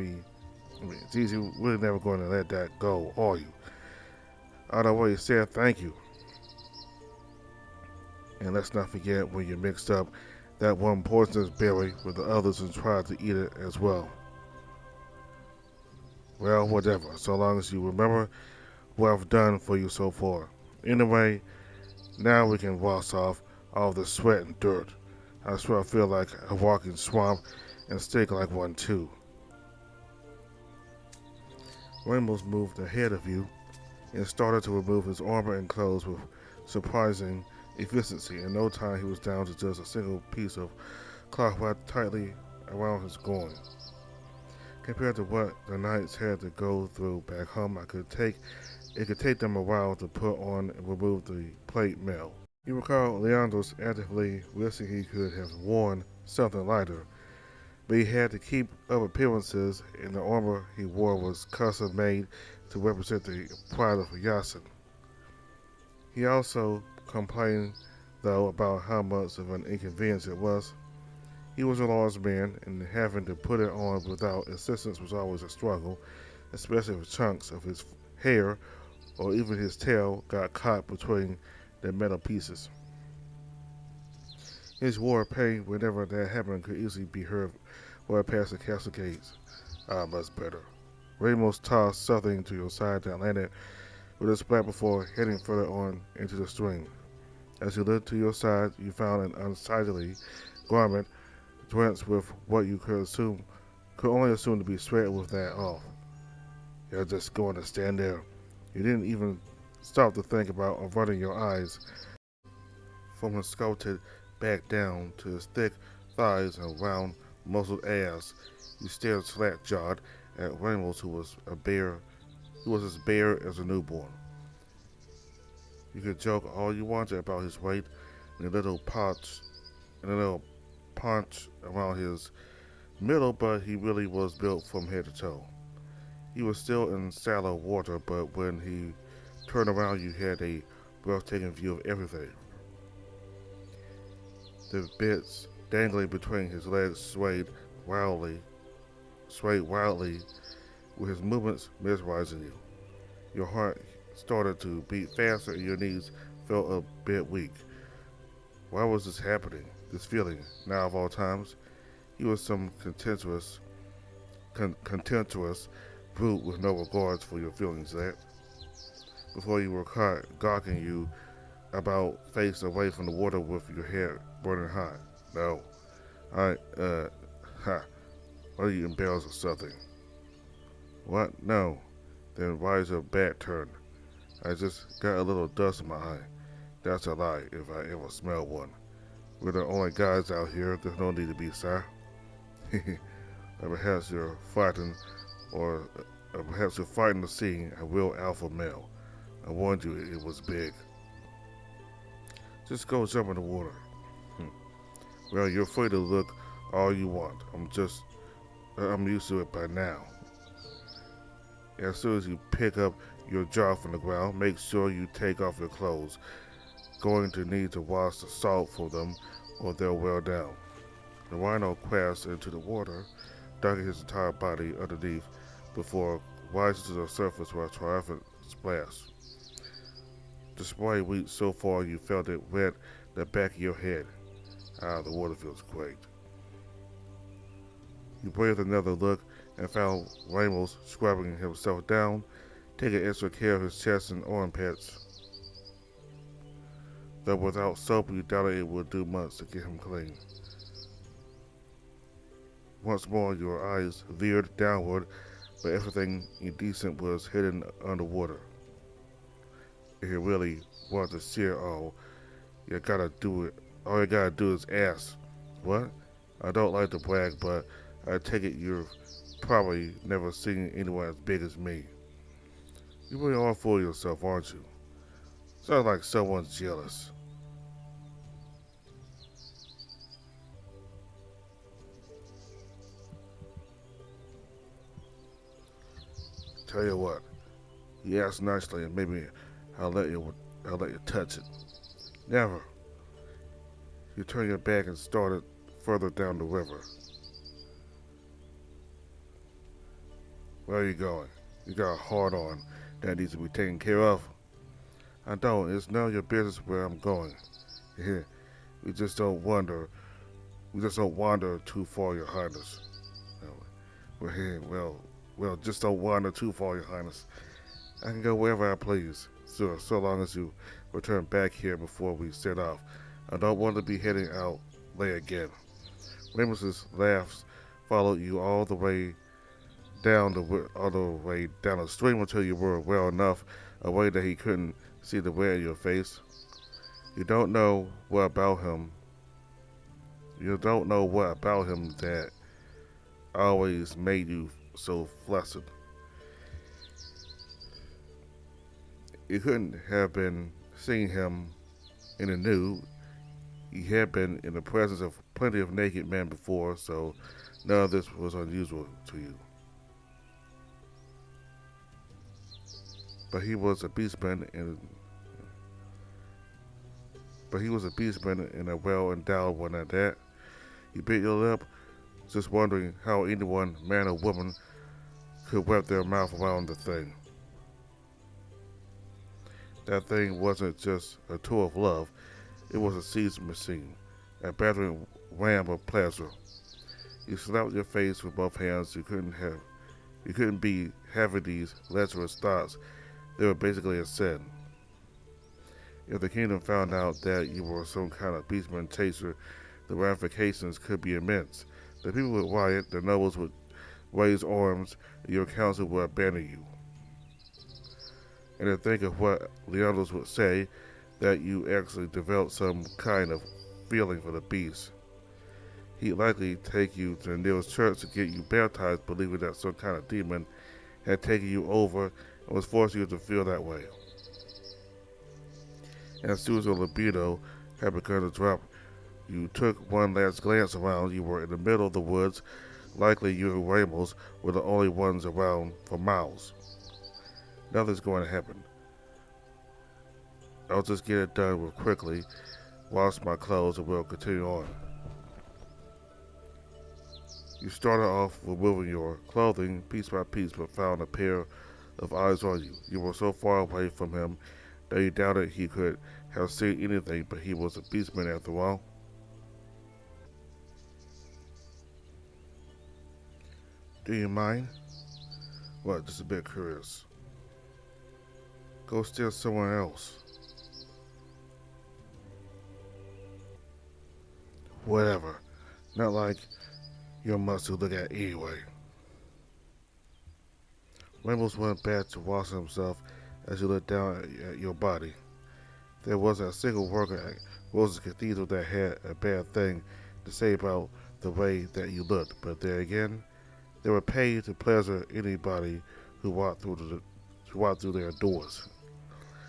that go, are you? I'd always said thank you. And let's not forget when you mixed up that one poisonous berry with the others and tried to eat it as well. Well, whatever, so long as you remember what I've done for you so far. Anyway, now we can wash off all the sweat and dirt. I swear I feel like a walking swamp and stink like one too. Ramos moved ahead of you and started to remove his armor and clothes with surprising efficiency. In no time, he was down to just a single piece of cloth wrapped tightly around his groin. Compared to what the knights had to go through back home, it could take them a while to put on and remove the plate mail. You recall Leandros actively wishing he could have worn something lighter, but he had to keep up appearances, and the armor he wore was custom made to represent the pride of Yasin. He also complained, though, about how much of an inconvenience it was. He was a large man, and having to put it on without assistance was always a struggle, especially if chunks of his hair or even his tail got caught between the metal pieces. His roar of pain whenever that happened could easily be heard well past the castle gates. Much better. Ramos tossed something to your side that landed with a splat before heading further on into the stream. As you looked to your side, you found an unsightly garment drenched with what you could only assume to be sweat with that off. You're just going to stand there. You didn't even stop to think about averting your eyes from his sculpted back down to his thick thighs and round muscled ass. You stared slack-jawed at Ramos, who was as bare as a newborn. You could joke all you wanted about his weight and a little punch around his middle, but he really was built from head to toe. He was still in shallow water, but when he turned around, you had a breathtaking view of everything. The bits dangling between his legs swayed wildly, with his movements mesmerizing you. Your heart started to beat faster and your knees felt a bit weak. Why was this happening? This feeling, now of all times? He was some contemptuous brute with no regards for your feelings that, before you were caught gawking you about face away from the water with your hair burning hot. No. What are you embarrassed or something? What? No. Then why is your back turned? I just got a little dust in my eye. That's a lie, if I ever smell one. We're the only guys out here. There's no need to be shy. Or perhaps you're fighting the scene, a real alpha male. I warned you, it was big. Just go jump in the water. Well, you're free to look all you want. I'm used to it by now. As soon as you pick up your jar from the ground, make sure you take off your clothes. Going to need to wash the salt for them, or they'll wear down. The rhino crashed into the water, ducking his entire body underneath before rises to the surface with a triumphant splash. The spray reached so far you felt it wet the back of your head. Ah, the water feels great. You breathed another look and found Ramos scrubbing himself down, taking extra care of his chest and armpits. Though without soap you doubted it would do much to get him clean. Once more your eyes veered downward, but everything indecent was hidden underwater. If you really want to see it all, you gotta do it. All you gotta do is ask. What? I don't like to brag, but I take it you've probably never seen anyone as big as me. You really are full of yourself, aren't you? Sounds like someone's jealous. Tell you what, he asked nicely and maybe I'll let you touch it. Never. You turned your back and started further down the river. Where are you going? You got a hard on that needs to be taken care of. I don't. It's none of your business where I'm going. We just don't wander. We just don't wander too far, Your Highness. We're here. Well, just don't wander too far, Your Highness. I can go wherever I please, so long as you return back here before we set off. I don't want to be heading out late again. Ramos's laughs followed you all the way down the stream until you were well enough away that he couldn't see the red in your face. You don't know what about him. You don't know what about him that always made you so flustered. You couldn't have been seeing him in the nude. He had been in the presence of plenty of naked men before, so none of this was unusual to you. But he was a beastman and a well-endowed one at that. You bit your lip, just wondering how anyone, man or woman, could wrap their mouth around the thing. That thing wasn't just a tool of love, it was a seizing machine, a battering ram of pleasure. You slapped your face with both hands. You couldn't be having these lecherous thoughts. They were basically a sin. If the kingdom found out that you were some kind of beastman chaser, the ramifications could be immense. The people would riot, the nobles would raise arms, and your council would abandon you. And to think of what Leandros would say, that you actually developed some kind of feeling for the beast. He'd likely take you to the nearest church to get you baptized, believing that some kind of demon had taken you over and was forcing you to feel that way. And as soon as your libido had begun to drop, you took one last glance around. You were in the middle of the woods. Likely you and Ramos were the only ones around for miles. Nothing's going to happen. I'll just get it done with quickly, wash my clothes, and we'll continue on. You started off removing your clothing piece by piece, but found a pair of eyes on you. You were so far away from him that you doubted he could have seen anything, but he was a beastman after all. Do you mind? Well, just a bit curious. Go steal someone else. Whatever. Not like you're much to look at anyway. Ramos went back to washing himself as he looked down at your body. There wasn't a single worker at Rose's Cathedral that had a bad thing to say about the way that you looked, but there again, they were paid to pleasure anybody who walked through their doors.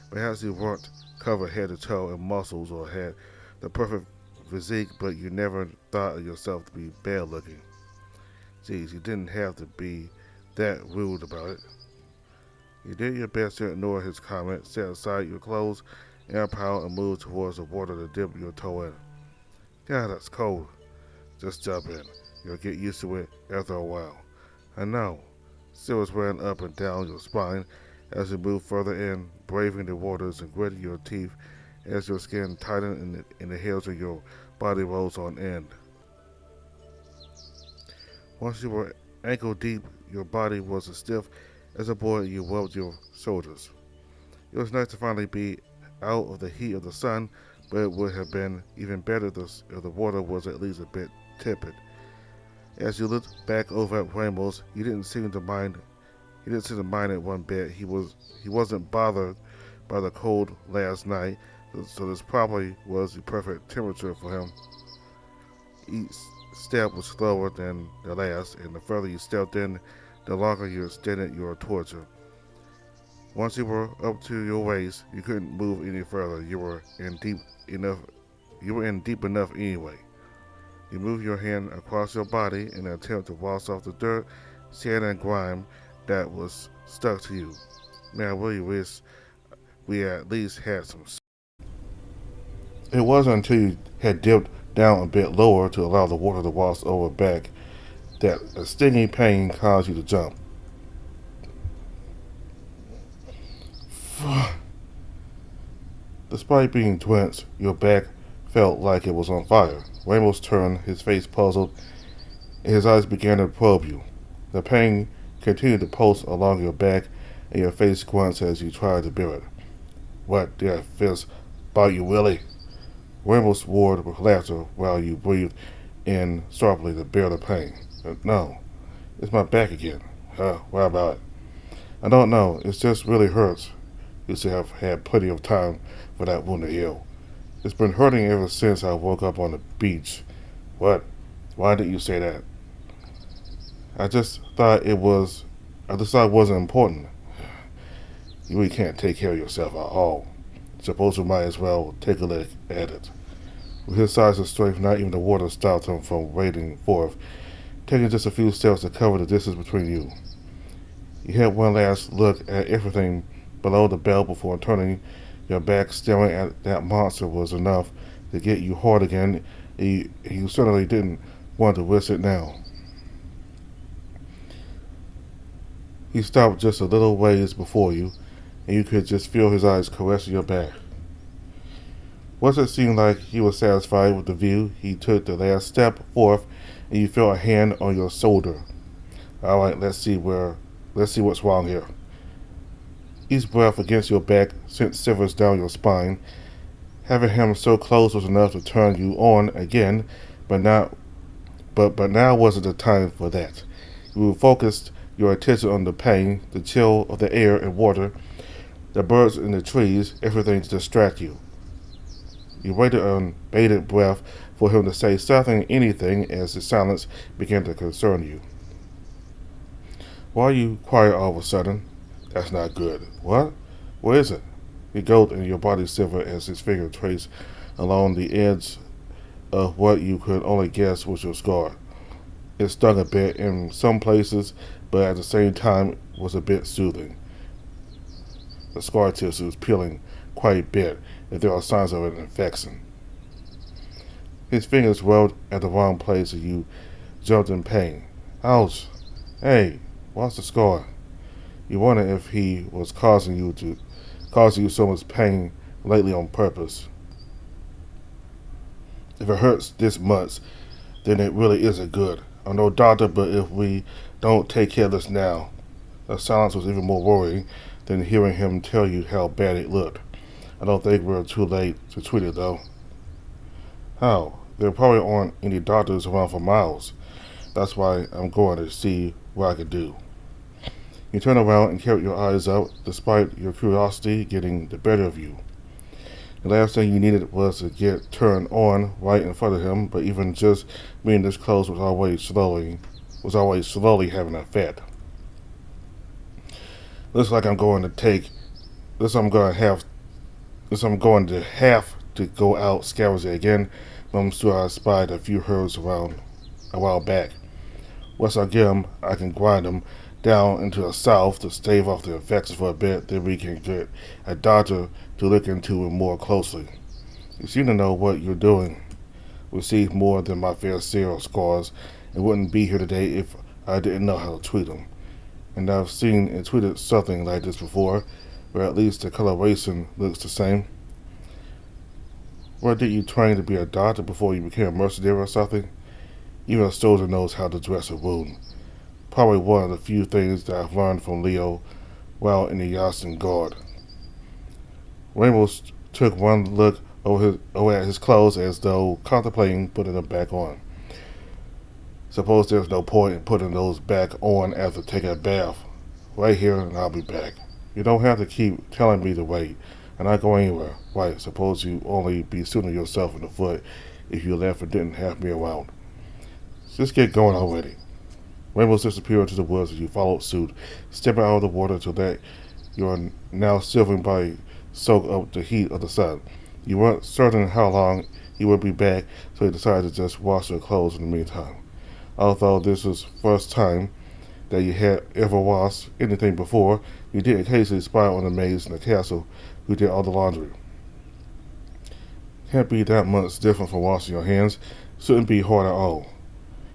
Perhaps you weren't covered head to toe in muscles or had the perfect physique, but you never thought of yourself to be bad looking. Geez, you didn't have to be that rude about it. You did your best to ignore his comment, set aside your clothes in a pile, and moved towards the water to dip your toe in. God, that's cold. Just jump in. You'll get used to it after a while. I know. Shivers ran up and down your spine as you moved further in, braving the waters and gritting your teeth as your skin tightened and the hairs of your body rose on end. Once you were ankle deep, your body was as stiff as a board and you rubbed your shoulders. It was nice to finally be out of the heat of the sun, but it would have been even better if the water was at least a bit tepid. As you looked back over at Ramos, you didn't seem to mind. He didn't seem to mind it one bit. He wasn't bothered by the cold last night, so this probably was the perfect temperature for him. Each step was slower than the last, and the further you stepped in, the longer you extended your torture. Once you were up to your waist, you couldn't move any further. You were in deep enough anyway. You moved your hand across your body in an attempt to wash off the dirt, sand, and grime that was stuck to you. Man, I really wish we at least had some. It wasn't until you had dipped down a bit lower to allow the water to wash over back that a stinging pain caused you to jump. Despite being drenched, your back felt like it was on fire. Ramos turned, his face puzzled, and his eyes began to probe you. The pain continued to pulse along your back, and your face grunts as you tried to bear it. What, did I fist bite you, Willie? Ramos roared with laughter while you breathed in sharply to bear the pain. No, it's my back again. What about it? I don't know, it just really hurts. You should have had plenty of time for that wound to heal. It's been hurting ever since I woke up on the beach. What? Why didn't you say that? I just thought it wasn't important. You really can't take care of yourself at all. Suppose we might as well take a look at it. With his size and strength, not even the water stopped him from wading forth, taking just a few steps to cover the distance between you. You had one last look at everything below the belt before turning your back. Staring at that monster was enough to get you hard again, and you certainly didn't want to risk it now. He stopped just a little ways before you, and you could just feel his eyes caressing your back. Once it seemed like he was satisfied with the view, he took the last step forth, and you felt a hand on your shoulder. All right, let's see what's wrong here. Each breath against your back sent shivers down your spine. Having him so close was enough to turn you on again, but now wasn't the time for that. You focused your attention on the pain, the chill of the air and water, the birds and the trees, everything to distract you. You waited on bated breath for him to say something, anything, as the silence began to concern you. Why are you quiet all of a sudden? That's not good. What? What is it? He gulped and your body shivered as his finger traced along the edge of what you could only guess was your scar. It stung a bit in some places, but at the same time was a bit soothing. The scar tissue was peeling quite a bit if there are signs of an infection. His fingers rubbed at the wrong place and you jumped in pain. Ouch! Hey, what's the scar? You wondered if he was causing you so much pain lately on purpose. If it hurts this much, then it really isn't good. I'm no doctor, but if we don't take care of this now. The silence was even more worrying than hearing him tell you how bad it looked. I don't think we're too late to treat it, though. How? There probably aren't any doctors around for miles. That's why I'm going to see what I can do. You turned around and kept your eyes up, despite your curiosity getting the better of you. The last thing you needed was to get turned on right in front of him, but even just being this close was always slowly having an effect. Looks like I'm going to have to go out scavenging again. I'm sure I spied a few herds around a while back. Once I get them, I can grind them down into the south to stave off the infections for a bit, then we can get a doctor to look into it more closely. You seem to know what you're doing. Received more than my fair share of scars and wouldn't be here today if I didn't know how to treat them. and I've seen and tweeted something like this before, where at least the coloration looks the same. Where did you train to be a doctor before you became a mercenary or something? Even a soldier knows how to dress a wound. Probably one of the few things that I've learned from Leo while in the Kingsguard. Ramos took one look over at his clothes as though contemplating putting them back on. Suppose there's no point in putting those back on after taking a bath. Right here and I'll be back. You don't have to keep telling me to wait. I'm not going anywhere. Right, suppose you only be shooting yourself in the foot if you left and didn't have me around. Just get going already. Ramos disappeared into the woods as you followed suit, stepping out of the water so that your now silvering body soaked up the heat of the sun. You weren't certain how long he would be back, so you decided to just wash your clothes in the meantime. Although this was the first time that you had ever washed anything before, you did occasionally spy on the maids in the castle who did all the laundry. Can't be that much different from washing your hands. Shouldn't be hard at all.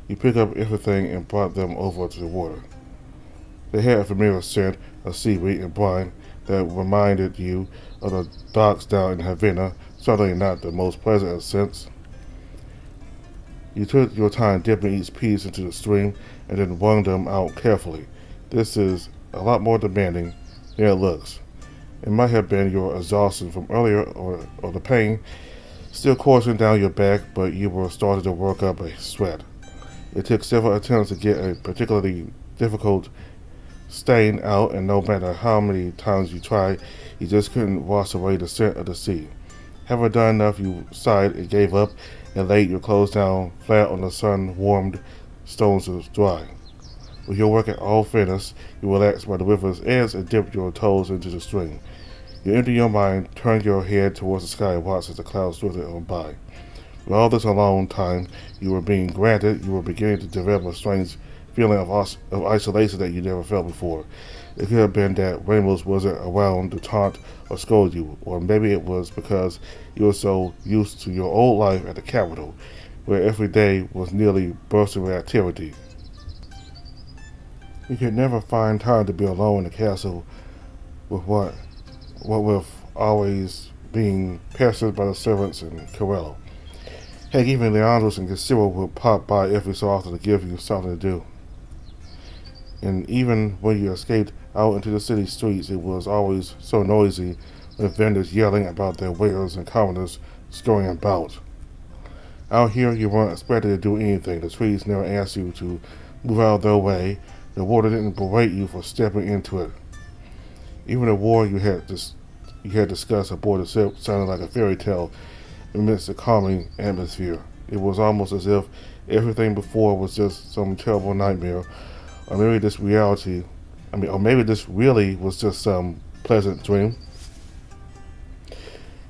You picked up everything and brought them over to the water. They had a familiar scent of seaweed and brine that reminded you of the docks down in Havana, certainly not the most pleasant of scents. You took your time dipping each piece into the stream and then wrung them out carefully. This is a lot more demanding than it looks. It might have been your exhaustion from earlier or the pain still coursing down your back, but you were starting to work up a sweat. It took several attempts to get a particularly difficult stain out, and no matter how many times you tried, you just couldn't wash away the scent of the sea. Having done enough, you sighed and gave up and laid your clothes down flat on the sun-warmed stones to dry. With your work all finished, you relaxed by the river's edge and dipped your toes into the stream. You emptied your mind, turned your head towards the sky and watched as the clouds drifted on by. With all this alone time you were being granted, you were beginning to develop a strange feeling of isolation that you never felt before. It could have been that Ramos wasn't around to taunt or scold you, or maybe it was because you were so used to your old life at the capital, where every day was nearly bursting with activity. You could never find time to be alone in the castle with what with always being pestered by the servants in Corello. Heck, even Leandros and Casero would pop by every so often to give you something to do. And even when you escaped out into the city streets, it was always so noisy, with vendors yelling about their wares and commoners scurrying about. Out here, you weren't expected to do anything. The trees never asked you to move out of their way. The water didn't berate you for stepping into it. Even the war you had discussed aboard the ship sounded like a fairy tale amidst the calming atmosphere. It was almost as if everything before was just some terrible nightmare, or maybe this really was just some pleasant dream.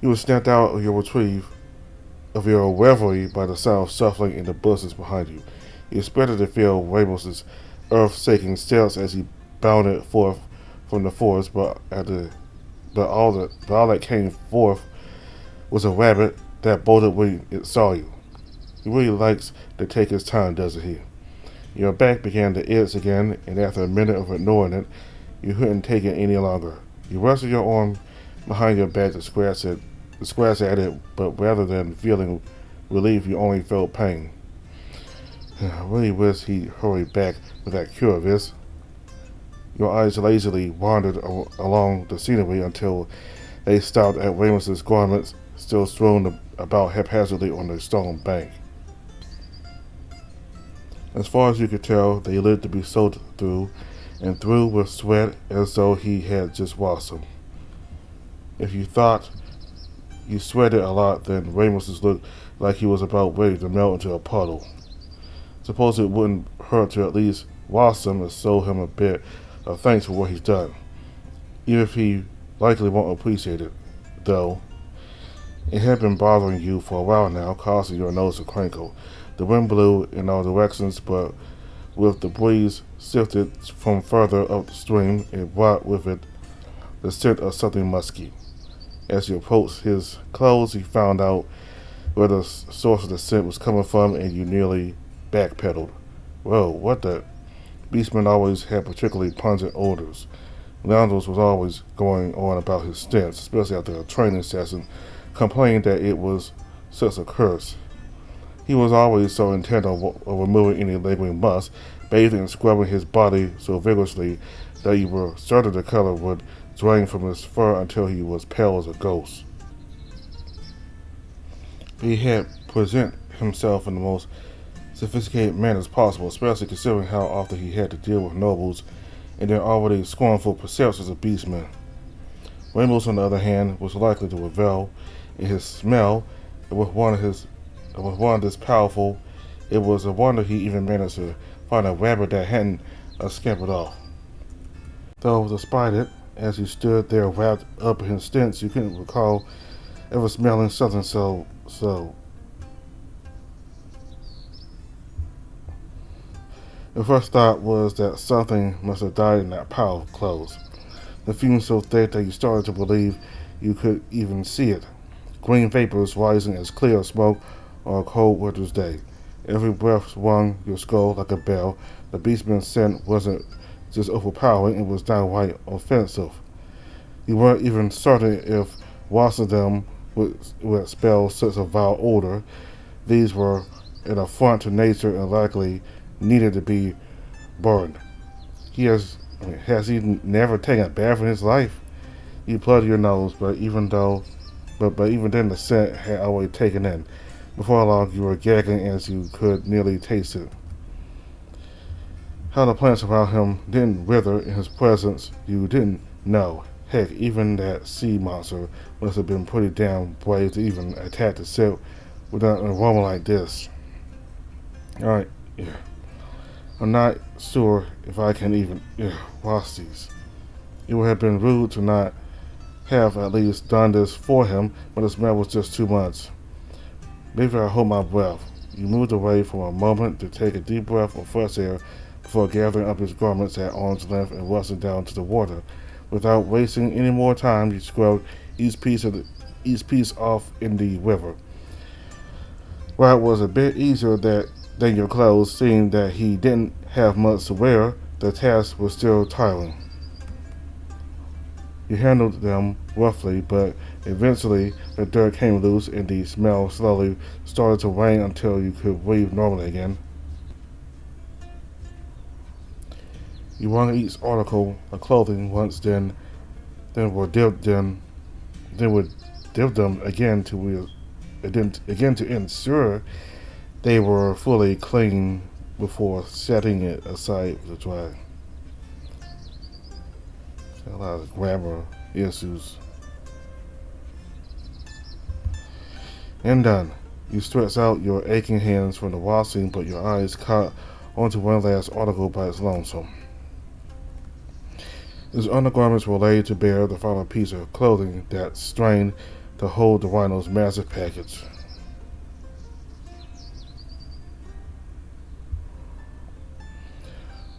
You were snapped out of your reverie by the sound of shuffling in the bushes behind you. You expected to feel Ramos's earth-shaking steps as he bounded forth from the forest, but all that came forth was a rabbit that bolted when it saw you. He really likes to take his time, doesn't he? Your back began to itch again, and after a minute of ignoring it, you couldn't take it any longer. You rested your arm behind your back to scratch at it, but rather than feeling relief, you only felt pain. I really wish he'd hurry back with that cure of his. Your eyes lazily wandered along the scenery until they stopped at Ramos's garments, still strewn about haphazardly on the stone bank. As far as you could tell, they looked to be soaked through and through with sweat, as though he had just washed them. If you thought you sweated a lot, then Ramos's looked like he was about ready to melt into a puddle. Suppose it wouldn't hurt to at least wash them and show him a bit of thanks for what he's done, even if he likely won't appreciate it, though. It had been bothering you for a while now, causing your nose to crinkle. The wind blew in all directions, but with the breeze sifted from further up the stream, it brought with it the scent of something musky. As you approached his clothes, you found out where the source of the scent was coming from, and you nearly backpedaled. Whoa, what the... Beastmen always had particularly pungent odors. Leandros was always going on about his stints, especially after a training session, complaining that it was such a curse. He was always so intent on removing any lingering musk, bathing and scrubbing his body so vigorously that you were certain the color would drain from his fur until he was pale as a ghost. He had present himself in the most sophisticated manners possible, especially considering how often he had to deal with nobles and their already scornful perceptions of beastmen. Ramos, on the other hand, was likely to revel in his smell, and with one this powerful, it was a wonder he even managed to find a rabbit that hadn't scampered off. Though, despite it, as he stood there wrapped up in his stench, you couldn't recall ever smelling something so. The first thought was that something must have died in that pile of clothes. The fumes so thick that you started to believe you could even see it. Green vapors rising as clear as smoke on a cold winter's day. Every breath swung your skull like a bell. The beastman's scent wasn't just overpowering, it was downright offensive. You weren't even certain if washing them would expel such a vile odor. These were an affront to nature and likely needed to be burned. Has he never taken a bath in his life? You plugged your nose, but even then the scent had already taken in. Before long, you were gagging as you could nearly taste it. How the plants around him didn't wither in his presence, you didn't know. Heck, even that sea monster must have been pretty damn brave to even attack the ship without an aroma like this. Alright, yeah. I'm not sure if I can even wash these. It would have been rude to not have at least done this for him, but the smell was just too much. Maybe I hold my breath. You moved away for a moment to take a deep breath of fresh air before gathering up his garments at arm's length and rushing down to the water. Without wasting any more time, you scrubbed each piece off in the river. While it was a bit easier than your clothes, seeing that he didn't have much to wear, the task was still tiring. You handled them roughly, but eventually the dirt came loose and the smell slowly started to wane until you could breathe normally again. You wrung each article of clothing once, then would dip them again to ensure they were fully clean before setting it aside to dry. A lot of grammar issues. And done. You stretched out your aching hands from the washing, but your eyes caught onto one last article by its lonesome. His undergarments were laid to bare, the final piece of clothing that strained to hold the rhino's massive package.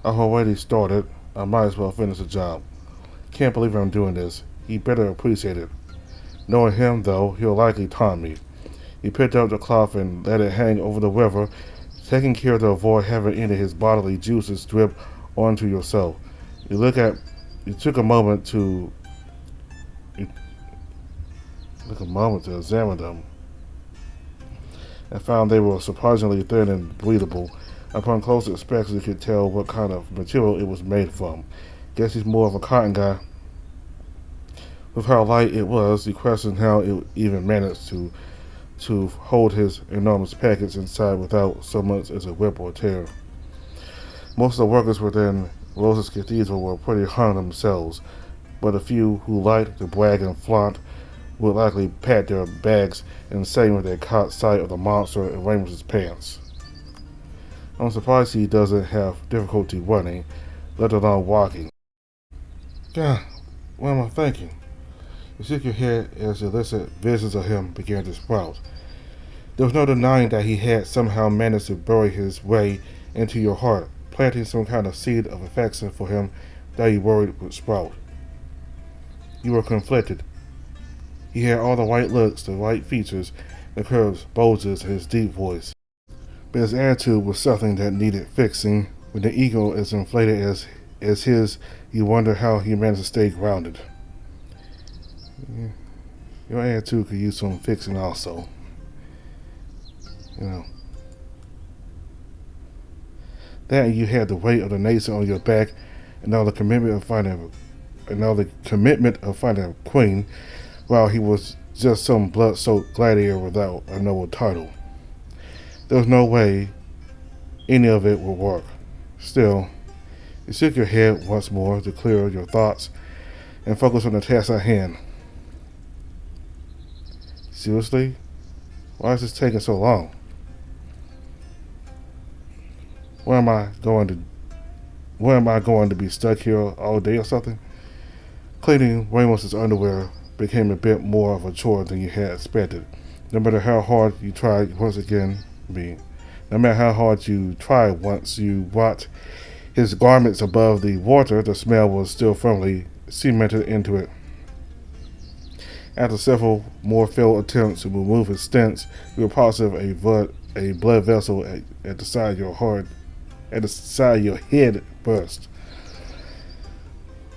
I've already started. I might as well finish the job. Can't believe I'm doing this. He better appreciate it. Knowing him, though, he'll likely taunt me. He picked up the cloth and let it hang over the river, taking care to avoid having any of his bodily juices drip onto yourself. You took a moment to examine them and found they were surprisingly thin and breathable. Upon closer inspection, you could tell what kind of material it was made from. Guess he's more of a cotton guy. With how light it was, you questioned how it even managed to hold his enormous package inside without so much as a rip or tear. Most of the workers within Rose's Cathedral were pretty hung themselves, but a few who liked to brag and flaunt would likely pat their bags and say when they caught sight of the monster in Ramos's pants. I'm surprised he doesn't have difficulty running, let alone walking. God, what am I thinking? You shook your head as illicit visions of him began to sprout. There was no denying that he had somehow managed to bury his way into your heart, planting some kind of seed of affection for him that you worried would sprout. You were conflicted. He had all the right looks, the right features, the curves, bulges, and his deep voice. But his attitude was something that needed fixing, When the ego is inflated as his, you wonder how he managed to stay grounded. Yeah. Your attitude could use some fixing also. You know. That you had the weight of the nation on your back and all the commitment of finding a queen, while he was just some blood-soaked gladiator without a noble title. There was no way any of it would work. Still, you shook your head once more to clear your thoughts and focus on the task at hand. Seriously? Why is this taking so long? Where am I going to be stuck here all day or something? Cleaning Ramos's underwear became a bit more of a chore than you had expected. No matter how hard you tried once you brought his garments above the water, the smell was still firmly cemented into it. After several more failed attempts to remove his stench, you were positive a blood vessel at the side of your head burst.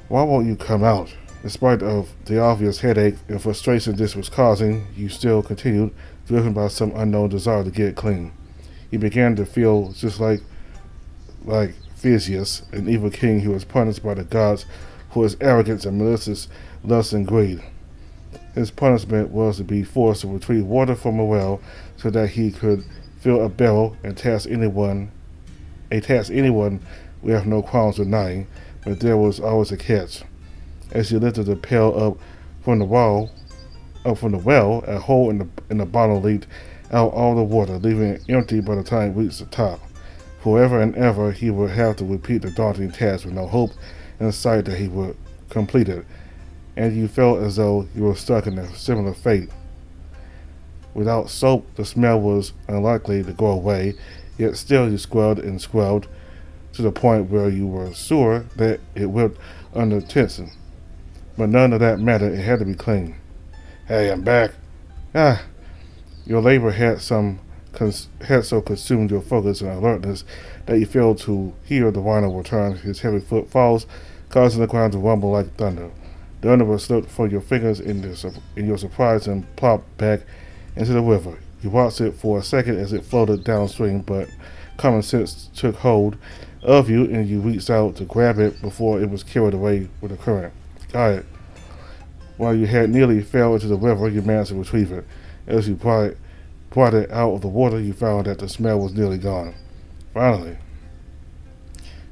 Why won't you come out? In spite of the obvious headache and frustration this was causing, you still continued, driven by some unknown desire to get clean. You began to feel just like Theseus, an evil king who was punished by the gods for his arrogance and malicious lust and greed. His punishment was to be forced to retrieve water from a well so that he could fill a barrel and task anyone with no qualms denying, but there was always a catch. As he lifted the pail up from the well, a hole in the bottle leaked out all the water, leaving it empty by the time it reached the top. Forever and ever he would have to repeat the daunting task with no hope in sight that he would complete it, and you felt as though you were stuck in a similar fate. Without soap, the smell was unlikely to go away, yet still you scrubbed and scrubbed to the point where you were sure that it whipped under tension. But none of that mattered, it had to be clean. Hey, I'm back. Your labor had so consumed your focus and alertness that you failed to hear the rhino return. His heavy footfalls causing the ground to rumble like thunder. The underwear slipped from your fingers in your surprise and plopped back into the river. You watched it for a second as it floated downstream, but common sense took hold of you and you reached out to grab it before it was carried away with the current. Got it. While you had nearly fell into the river, you managed to retrieve it. As you brought it out of the water, you found that the smell was nearly gone. Finally.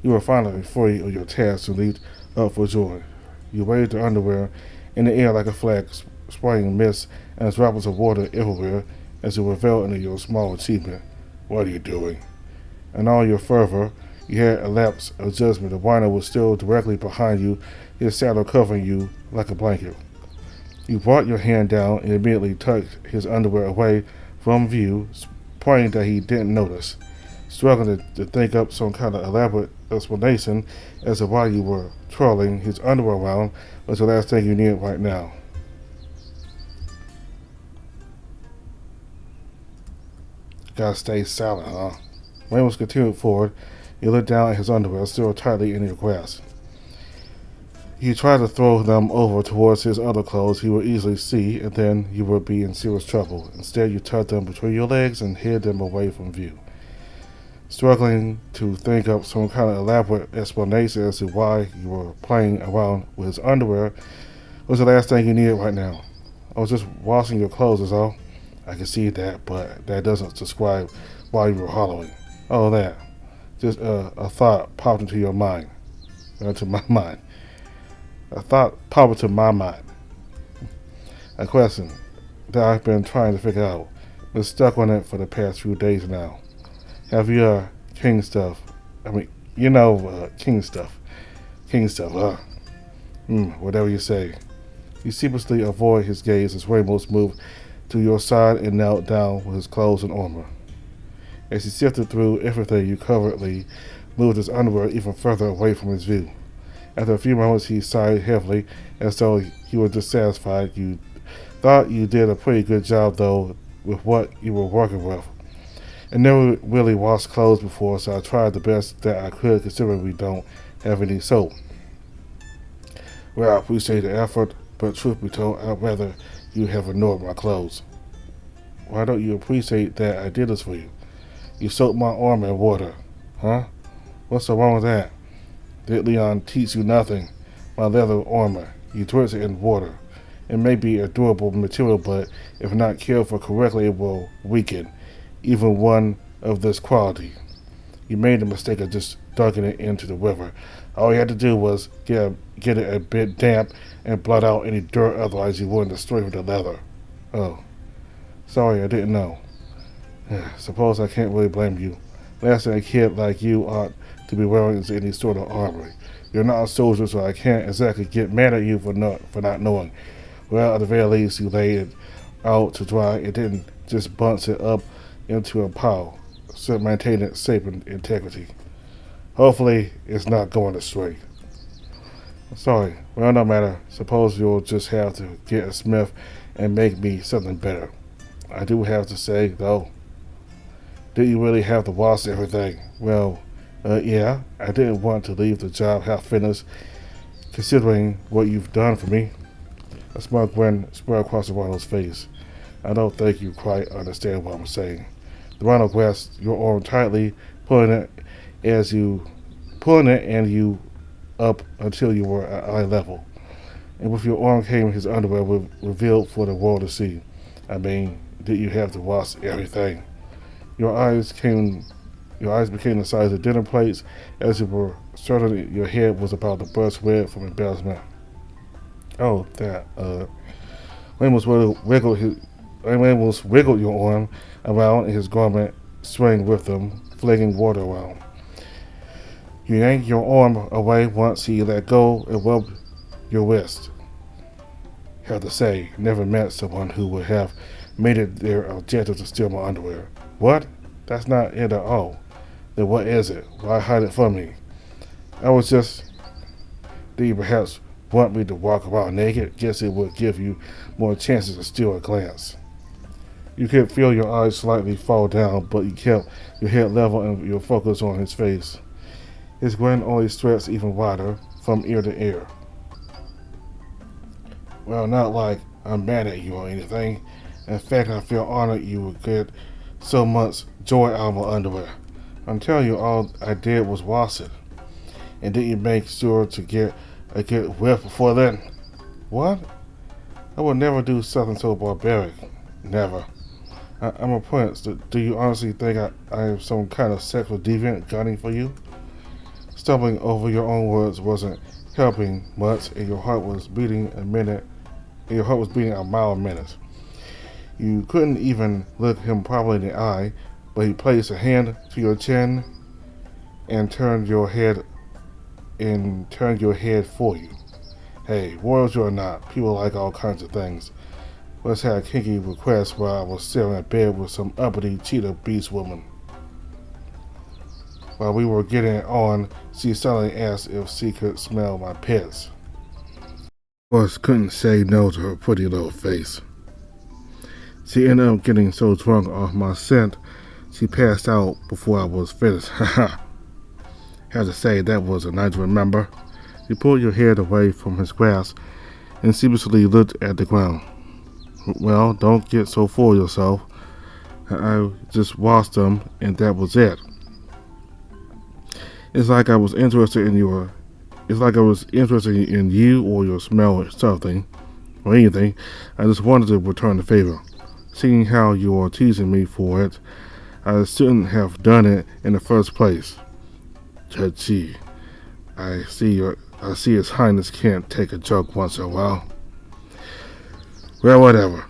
You were finally free of your task and leaped up for joy. You waved the underwear in the air like a flag, spraying mist and droplets of water everywhere as you reveled into your small achievement. What are you doing? In all your fervor, you had a lapse of judgment. The rhino was still directly behind you, his shadow covering you like a blanket. You brought your hand down and immediately tucked his underwear away from view, praying that he didn't notice. Struggling to think up some kind of elaborate explanation as to why you were twirling his underwear around was the last thing you needed right now. Gotta stay silent, huh? Ramos continued forward. You looked down at his underwear, still tightly in your grasp. You tried to throw them over towards his other clothes he would easily see, and then you would be in serious trouble. Instead, you tucked them between your legs and hid them away from view. Struggling to think up some kind of elaborate explanation as to why you were playing around with his underwear was the last thing you needed right now. I was just washing your clothes is all. I can see that, but that doesn't describe why you were hollowing. Oh, that. Just a thought popped into your mind. Into my mind. A thought popped into my mind. A question that I've been trying to figure out. Been stuck on it for the past few days now. Have you, king stuff? King stuff. King stuff, whatever you say. You seamlessly avoid his gaze as Ramos moved to your side and knelt down with his clothes and armor. As he sifted through everything, you covertly moved his underwear even further away from his view. After a few moments, he sighed heavily, as though he was dissatisfied. You thought you did a pretty good job, though, with what you were working with. I never really washed clothes before, so I tried the best that I could considering we don't have any soap. Well, I appreciate the effort, but truth be told, I'd rather you have ignored my clothes. Why don't you appreciate that I did this for you? You soaked my arm in water, huh? What's so wrong with that? Did Leon teach you nothing? My leather armor, you drenched it in water. It may be a durable material, but if not cared for correctly, it will weaken, even one of this quality. You made the mistake of just dunking it into the river. All you had to do was get it a bit damp and blot out any dirt, otherwise you wouldn't destroy the leather. Oh, sorry, I didn't know. Suppose I can't really blame you. Last thing a kid like you ought to be wearing is any sort of armor. You're not a soldier, so I can't exactly get mad at you for not knowing. Well, at the very least, you laid it out to dry. It didn't just bunch it up into a pile, so maintain its shape and integrity. Hopefully, it's not going astray. Sorry. Well, no matter. Suppose you'll just have to get a smith and make me something better. I do have to say, though, did you really have to wash everything? Well, yeah. I didn't want to leave the job half finished, considering what you've done for me. A smug grin spread across Ronald's face. I don't think you quite understand what I'm saying. Ronald grasped your arm tightly, pulling it and you up until you were at eye level. And with your arm came his underwear revealed for the world to see. I mean, did you have to wash everything? Your eyes became the size of dinner plates as you were certain your head was about to burst red from embarrassment. Oh, that, Ramos wiggled your arm around and his garment swaying with them, flinging water around. You yanked your arm away once he let go and rubbed your wrist. Have to say, never met someone who would have made it their objective to steal my underwear. What? That's not it at all. Then what is it? Why hide it from me? I was just... Do you perhaps want me to walk around naked? Guess it would give you more chances to steal a glance. You could feel your eyes slightly fall down, but you kept your head level and your focus on his face. His grin only stretched even wider from ear to ear. Well, not like I'm mad at you or anything. In fact, I feel honored you would get so much joy out of my underwear. I'm telling you, all I did was wash it. And didn't you make sure to get a good whiff before then? What? I would never do something so barbaric. Never. I'm a prince. Do you honestly think I am some kind of sexual deviant gunning for you? Stumbling over your own words wasn't helping much, and your heart was beating a mile a minute. You couldn't even look him properly in the eye, but he placed a hand to your chin and turned your head for you. Hey, warriors or not, people like all kinds of things. Let's have a kinky request while I was staring at bed with some uppity cheetah beast woman. While we were getting it on, she suddenly asked if she could smell my pets. Boss couldn't say no to her pretty little face. She ended up getting so drunk off my scent, she passed out before I was finished. Haha. Had to say, that was a night to remember. He pulled your head away from his grasp and sheepishly looked at the ground. Well, don't get so full of yourself. I just washed them and that was it. It's like I was interested in you or your smell or something, or anything. I just wanted to return the favor. Seeing how you are teasing me for it, I shouldn't have done it in the first place. Gee, I see His Highness can't take a joke once in a while. Well, whatever.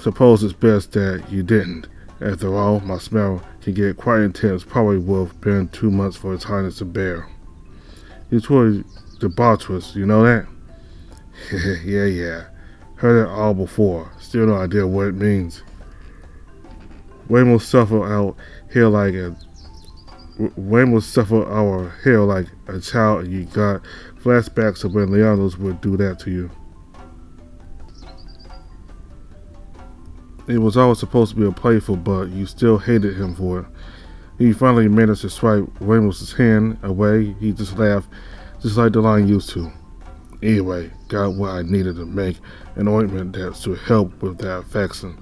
Suppose it's best that you didn't. After all, my smell can get quite intense. Probably would have been too much for His Highness to bear. He's truly debaucherous, you know that? Yeah. Heard it all before. Still no idea what it means. Ramos suffer our hair like a child, and you got flashbacks of when Leonos would do that to you. It was always supposed to be a playful, but you still hated him for it. He finally managed to swipe Ramos' hand away. He just laughed, just like the line used to. Anyway, got what I needed to make an ointment that should help with that infection.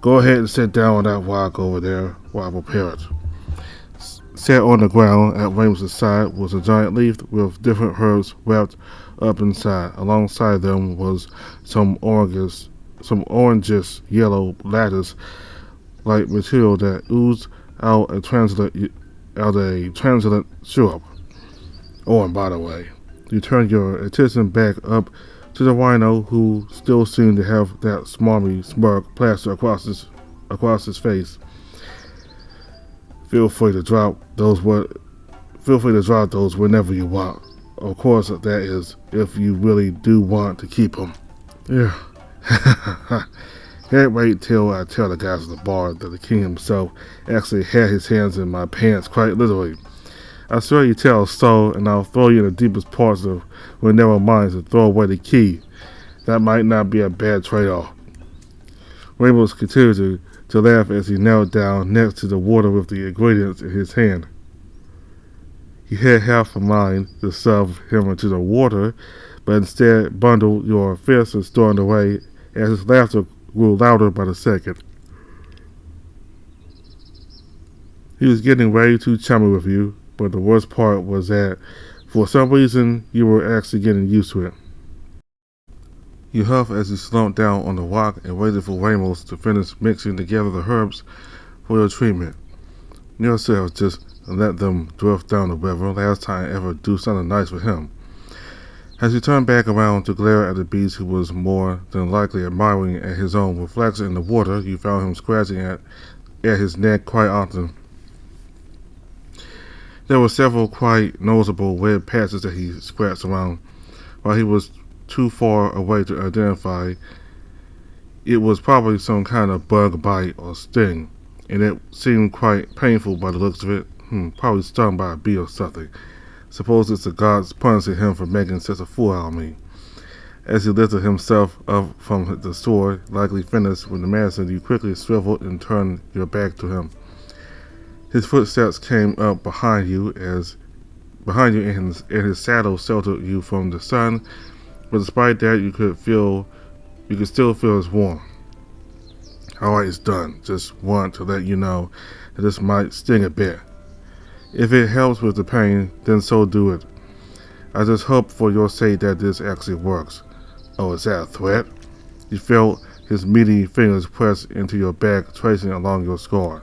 Go ahead and sit down on that rock over there while I prepare it. Sat on the ground at Ramos' side was a giant leaf with different herbs wrapped up inside. Alongside them was some oranges yellow lattice-like material that oozed out a translucent syrup. Oh, and by the way, you turned your attention back up to the rhino, who still seemed to have that smarmy smirk plastered across his face. Feel free to drop those whenever you want. Of course, that is if you really do want to keep them. Yeah. Can't wait till I tell the guys at the bar that the king himself actually had his hands in my pants, quite literally. I swear you tell so, and I'll throw you in the deepest parts of where never mind to throw away the key. That might not be a bad trade-off. Ramos continued to laugh as he knelt down next to the water with the ingredients in his hand. You had half a mind to shove him into the water, but instead bundled your fists and stormed away as his laughter grew louder by the second. He was getting way too chummy with you, but the worst part was that, for some reason, you were actually getting used to it. You huffed as you slumped down on the rock and waited for Ramos to finish mixing together the herbs for your treatment. Neil said just let them drift down the river. Last time I ever do something nice for him. As he turned back around to glare at the beast, who was more than likely admiring at his own reflection in the water, you found him scratching at his neck quite often. There were several quite noticeable red patches that he scratched around. While he was too far away to identify, it was probably some kind of bug bite or sting, and it seemed quite painful by the looks of it. Probably stung by a bee or something. Suppose it's the gods punishing him for making such a fool out of me. As he lifted himself up from the sword, likely finished with the medicine, you quickly swiveled and turned your back to him. His footsteps came up behind you, and his saddle sheltered you from the sun, but despite that, you could still feel his warmth. Alright, it's done. Just want to let you know that this might sting a bit. If it helps with the pain, then so do it. I just hope for your sake that this actually works. Oh, is that a threat? You felt his meaty fingers press into your back, tracing along your scar.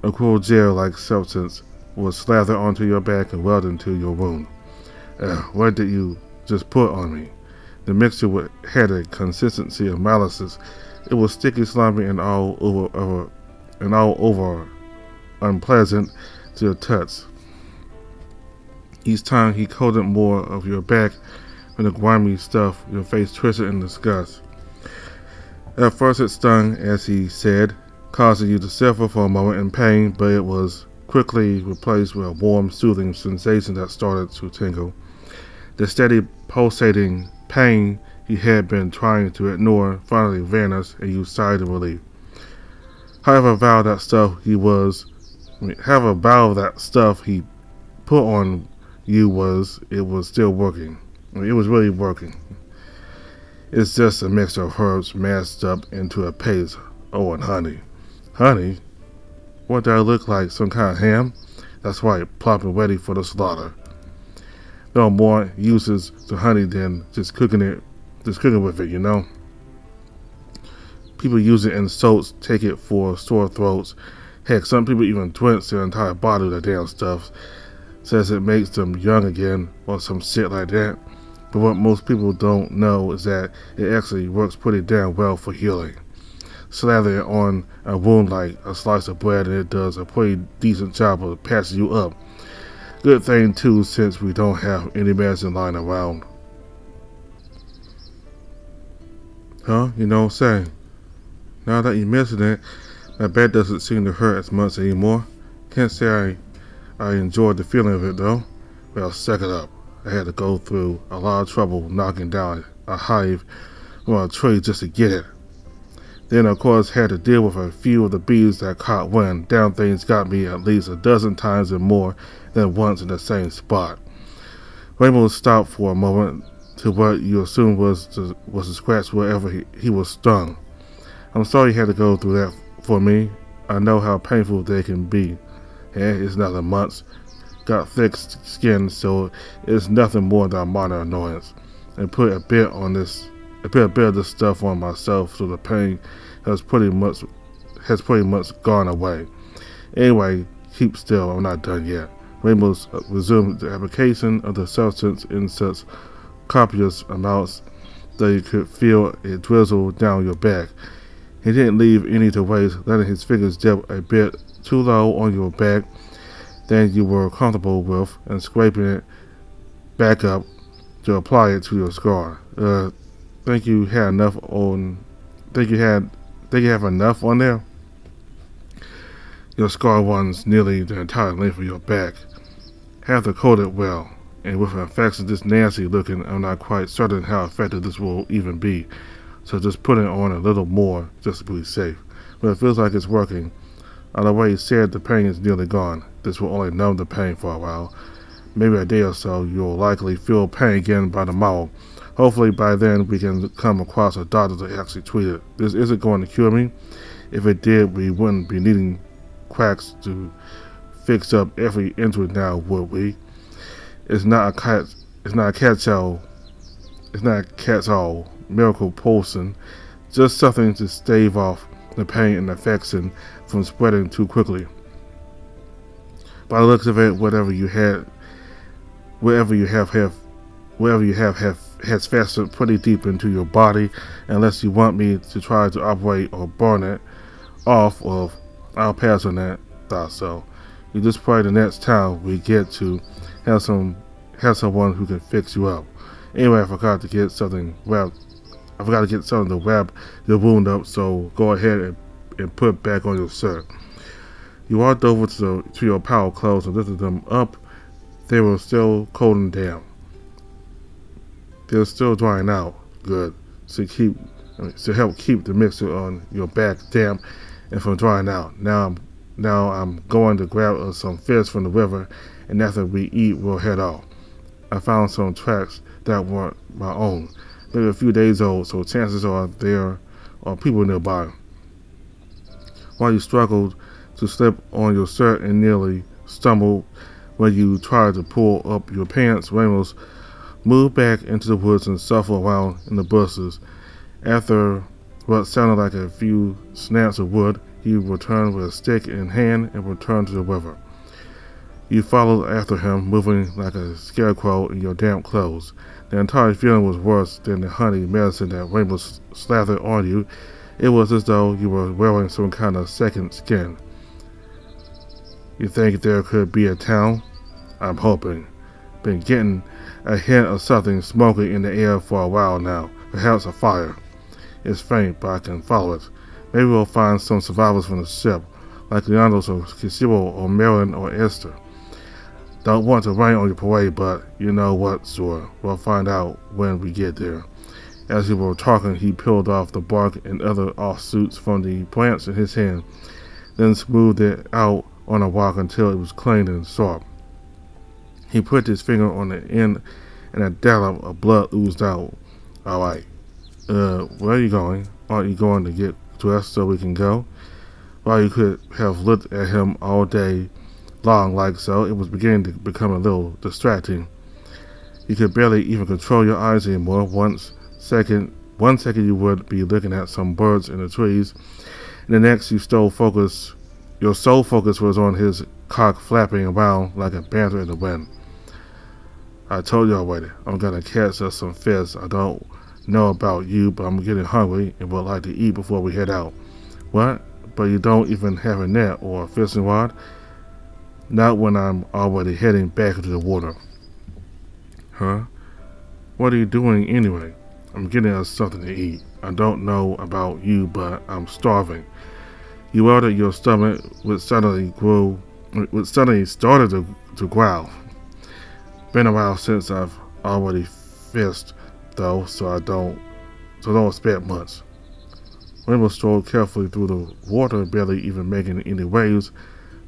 A cool gel-like substance was slathered onto your back and welded into your wound. What did you just put on me? The mixture had a consistency of molasses. It was sticky, slimy, and all over unpleasant to the touch. Each time he coated more of your back with the grimy stuff, your face twisted in disgust. At first it stung, as he said, causing you to suffer for a moment in pain, but it was quickly replaced with a warm, soothing sensation that started to tingle. The steady, pulsating pain he had been trying to ignore finally vanished, and you sighed in relief. However vile that stuff he put on you was, it was still working. It was really working. It's just a mixture of herbs mashed up into a paste. Oh, and honey. Honey? What do I look like, some kind of ham? That's right, plump and ready for the slaughter. There are more uses to honey than just cooking with it, you know? People use it in soaps, take it for sore throats. Heck, some people even drench their entire body with the damn stuff. Says it makes them young again, or some shit like that. But what most people don't know is that it actually works pretty damn well for healing. Slather it on a wound like a slice of bread, and it does a pretty decent job of patching you up. Good thing too, since we don't have any medicine lying around. Huh? You know what I'm saying? Now that you mention it, my back doesn't seem to hurt as much anymore. Can't say I enjoyed the feeling of it though. Well, suck it up. I had to go through a lot of trouble knocking down a hive on a tree just to get it. Then, of course, had to deal with a few of the bees that caught wind. Damn things got me at least a dozen times and more than once in the same spot. Ramos stopped for a moment to what you assumed was a scratch wherever he was stung. I'm sorry you had to go through that for me. I know how painful they can be. It's nothing months. Got thick skin, so it's nothing more than a minor annoyance. And put a bit of this stuff on myself, so the pain has pretty much gone away. Anyway, keep still. I'm not done yet. Ramos resumed the application of the substance in such copious amounts that you could feel it drizzle down your back. He didn't leave any to waste, letting his fingers dip a bit too low on your back than you were comfortable with, and scraping it back up to apply it to your scar. Think you have enough on there? Your scar runs nearly the entire length of your back. Have to coat it well, and with an infection this nasty looking, I'm not quite certain how effective this will even be. So just put it on a little more just to be safe. But it feels like it's working. On the way he said the pain is nearly gone. This will only numb the pain for a while. Maybe a day or so you'll likely feel pain again by tomorrow. Hopefully by then we can come across a doctor to actually treat it. This isn't going to cure me. If it did, we wouldn't be needing quacks to fix up every injury now, would we? It's not a cat's all miracle potion, just something to stave off the pain and infection from spreading too quickly. By the looks of it, whatever you have has festered pretty deep into your body. Unless you want me to try to operate or burn it off, I'll pass on that. Thought so. You just pray the next town we get to have someone who can fix you up. Anyway, I forgot to get something to wrap your wound up, so go ahead and put it back on your shirt. You walked over to your pile of clothes and lifted them up. They were still cold and damp. They're still drying out. Good. To help keep the mixture on your back damp and from drying out. Now I'm going to grab some fish from the river, and after we eat, we'll head off. I found some tracks that weren't my own, maybe a few days old, so chances are there are people nearby. While you struggled to slip on your shirt and nearly stumbled when you tried to pull up your pants, Ramos moved back into the woods and shuffled around in the bushes. After what sounded like a few snaps of wood, he returned with a stick in hand and returned to the river. You followed after him, moving like a scarecrow in your damp clothes. The entire feeling was worse than the honey medicine that Ramos slathered on you. It was as though you were wearing some kind of second skin. You think there could be a town? I'm hoping. Been getting a hint of something smoking in the air for a while now. Perhaps a fire. It's faint, but I can follow it. Maybe we'll find some survivors from the ship, like Leandros or Kishiro or Marilyn or Esther. Don't want to rain on your parade, but you know what, sure. We'll find out when we get there. As you were talking, he peeled off the bark and other offshoots from the plants in his hand, then smoothed it out on a rock until it was clean and sharp. He put his finger on the end, and a dollop of blood oozed out. All right. Where are you going? Aren't you going to get dressed so we can go? While you could have looked at him all day long like so, it was beginning to become a little distracting. You could barely even control your eyes anymore. One second you would be looking at some birds in the trees, and the next your sole focus was on his cock flapping around like a banter in the wind. I told you already, I'm gonna catch us some fish. I don't know about you, but I'm getting hungry and would like to eat before we head out. What? But you don't even have a net or a fishing rod? Not when I'm already heading back into the water. Huh? What are you doing anyway? I'm getting us something to eat. I don't know about you, but I'm starving. You ordered your stomach, which suddenly started to growl. Been a while since I've already fished, though, so don't expect much. Ramos strode carefully through the water, barely even making any waves,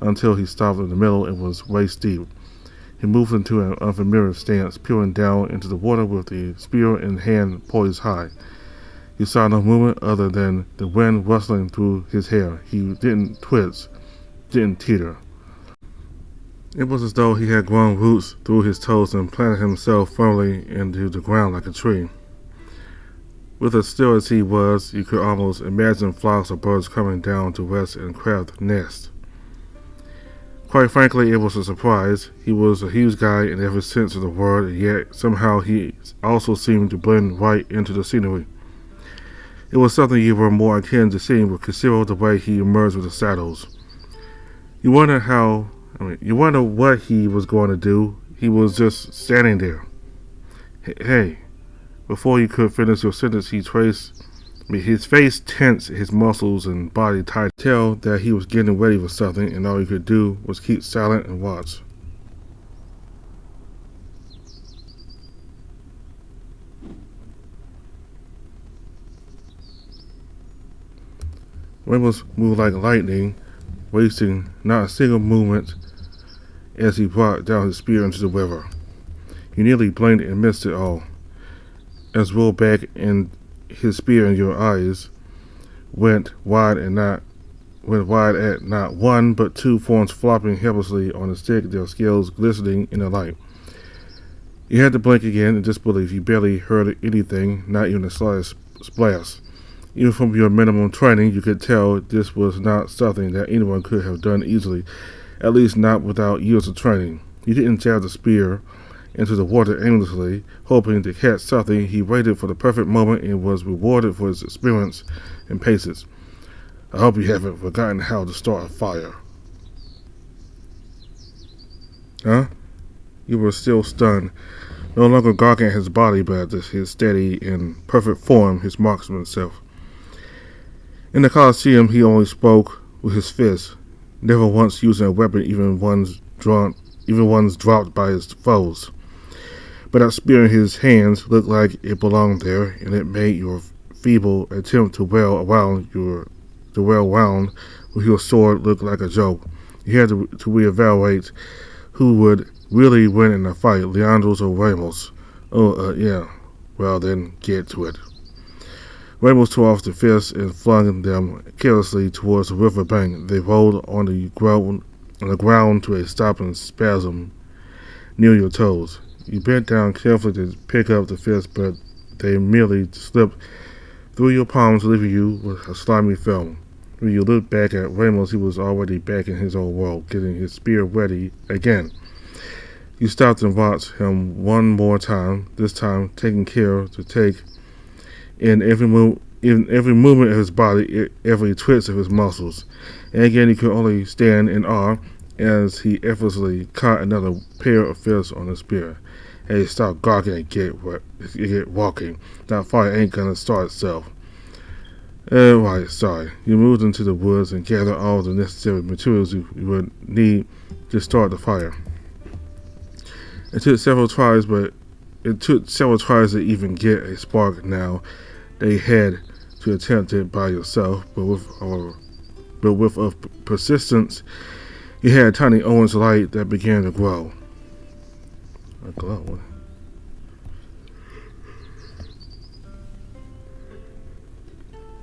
until he stopped in the middle and was waist deep. He moved into an unfamiliar stance, peering down into the water with the spear in hand poised high. He saw no movement other than the wind rustling through his hair. He didn't twitch, didn't teeter. It was as though he had grown roots through his toes and planted himself firmly into the ground like a tree. With as still as he was, you could almost imagine flocks of birds coming down to rest and craft nests. Quite frankly, it was a surprise. He was a huge guy in every sense of the word, and yet somehow he also seemed to blend right into the scenery. It was something you were more akin to seeing with consider the way he emerged with the saddles. You wonder what he was going to do. He was just standing there. Hey. Before you could finish your sentence, his face tensed, his muscles and body tight, to tell that he was getting ready for something, and all he could do was keep silent and watch. Ramos moved like lightning, wasting not a single movement as he brought down his spear into the river. You nearly blinked and missed it all. As rolled back and his spear in your eyes went wide at not one but two forms flopping helplessly on the stick, their scales glistening in the light. You had to blink again in disbelief. You barely heard anything, not even the slightest splash. Even from your minimum training, you could tell this was not something that anyone could have done easily, at least not without years of training. You didn't jab the spear into the water aimlessly, hoping to catch something. He waited for the perfect moment and was rewarded for his experience and patience. I hope you haven't forgotten how to start a fire. Huh? You were still stunned, no longer gawking at his body, but at his steady and perfect form, his marksman self. In the Colosseum, he only spoke with his fists, never once using a weapon, even ones dropped by his foes. But that spear in his hands looked like it belonged there, and it made your feeble attempt to wail around with your sword look like a joke. You had to reevaluate who would really win in a fight, Leandros or Ramos. Yeah. Well, then get to it. Ramos tore off the fists and flung them carelessly towards the river bank. They rolled on the ground to a stopping spasm near your toes. You bent down carefully to pick up the fist, but they merely slipped through your palms, leaving you with a slimy film. When you looked back at Ramos, he was already back in his old world, getting his spear ready again. You stopped and watched him one more time, this time taking care to take in every movement of his body, every twitch of his muscles. And again, you could only stand in awe as he effortlessly caught another pair of fists on the spear. Hey, stop gawking and get walking. That fire ain't gonna start itself. Right, sorry. You moved into the woods and gathered all the necessary materials you would need to start the fire. It took several tries to even get a spark. Now they had to attempt it by yourself, but with persistence, you had a tiny orange light that began to grow. A glow.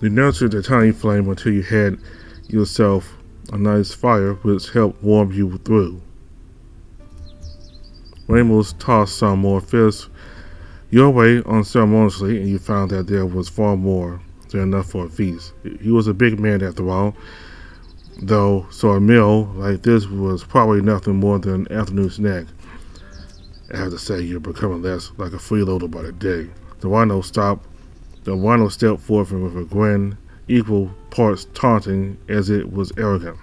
You nurtured the tiny flame until you had yourself a nice fire, which helped warm you through. Ramos tossed some more fists your way unceremoniously, and you found that there was far more than enough for a feast. He was a big man after all, though, so a meal like this was probably nothing more than an afternoon snack. I have to say, you're becoming less like a freeloader by the day. The rhino stepped forth and with a grin, equal parts taunting as it was arrogant.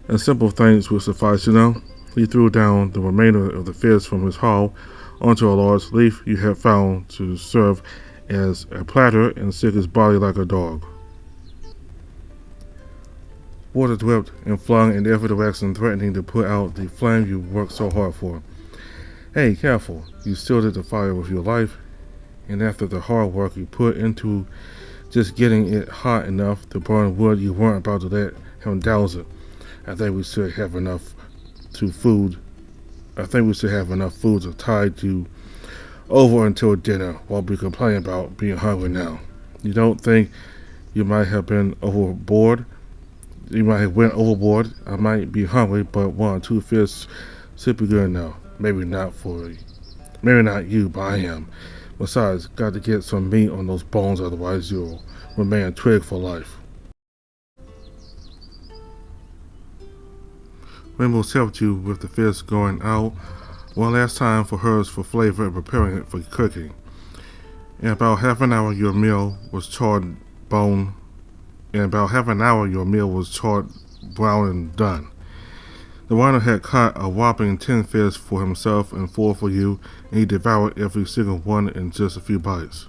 And simple things would suffice, you know. He threw down the remainder of the fish from his haul onto a large leaf you had found to serve as a platter and sick his body like a dog. Water dripped and flung in every direction, threatening to put out the flame you worked so hard for. Hey, careful. You still did the fire with your life, and after the hard work you put into just getting it hot enough to burn wood. You weren't about to let him douse it. I think we should have enough to food. I think we should have enough food to tide you over until dinner while we complain about being hungry now. You don't think you might have been overboard? You might have went overboard. I might be hungry, but 1 or 2 fish should be good enough. Maybe not you, but I am. Besides, got to get some meat on those bones, otherwise you'll remain a twig for life. Ramos helped you with the fish going out one last time for hers for flavor and preparing it for cooking. In about half an hour your meal was charred, brown, and done. The rhino had caught a whopping 10 fish for himself and 4 for you, and he devoured every single one in just a few bites.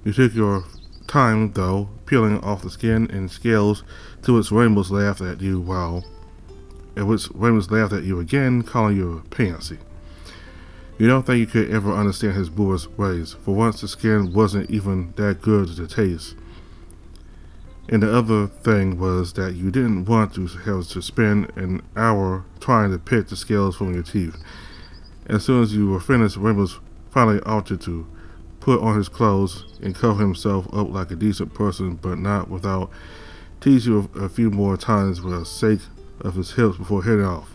You took your time, though, peeling off the skin and scales, to which Ramos laughed at you again, calling you a pansy. You don't think you could ever understand his boorish ways. For once, the skin wasn't even that good to taste. And the other thing was that you didn't want to have to spend an hour trying to pick the scales from your teeth. As soon as you were finished, Ramos finally opted to put on his clothes and cover himself up like a decent person, but not without teasing you a few more times for the sake of his hips before heading off.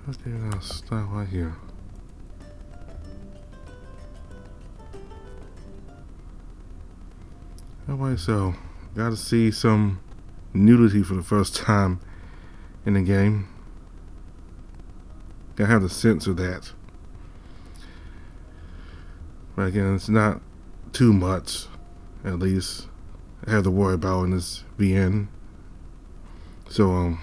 Okay, I'll stop right here. Alright, so got to see some nudity for the first time in the game. Gotta have the sense of that. But again, it's not too much, at least, I have to worry about in this VN. So,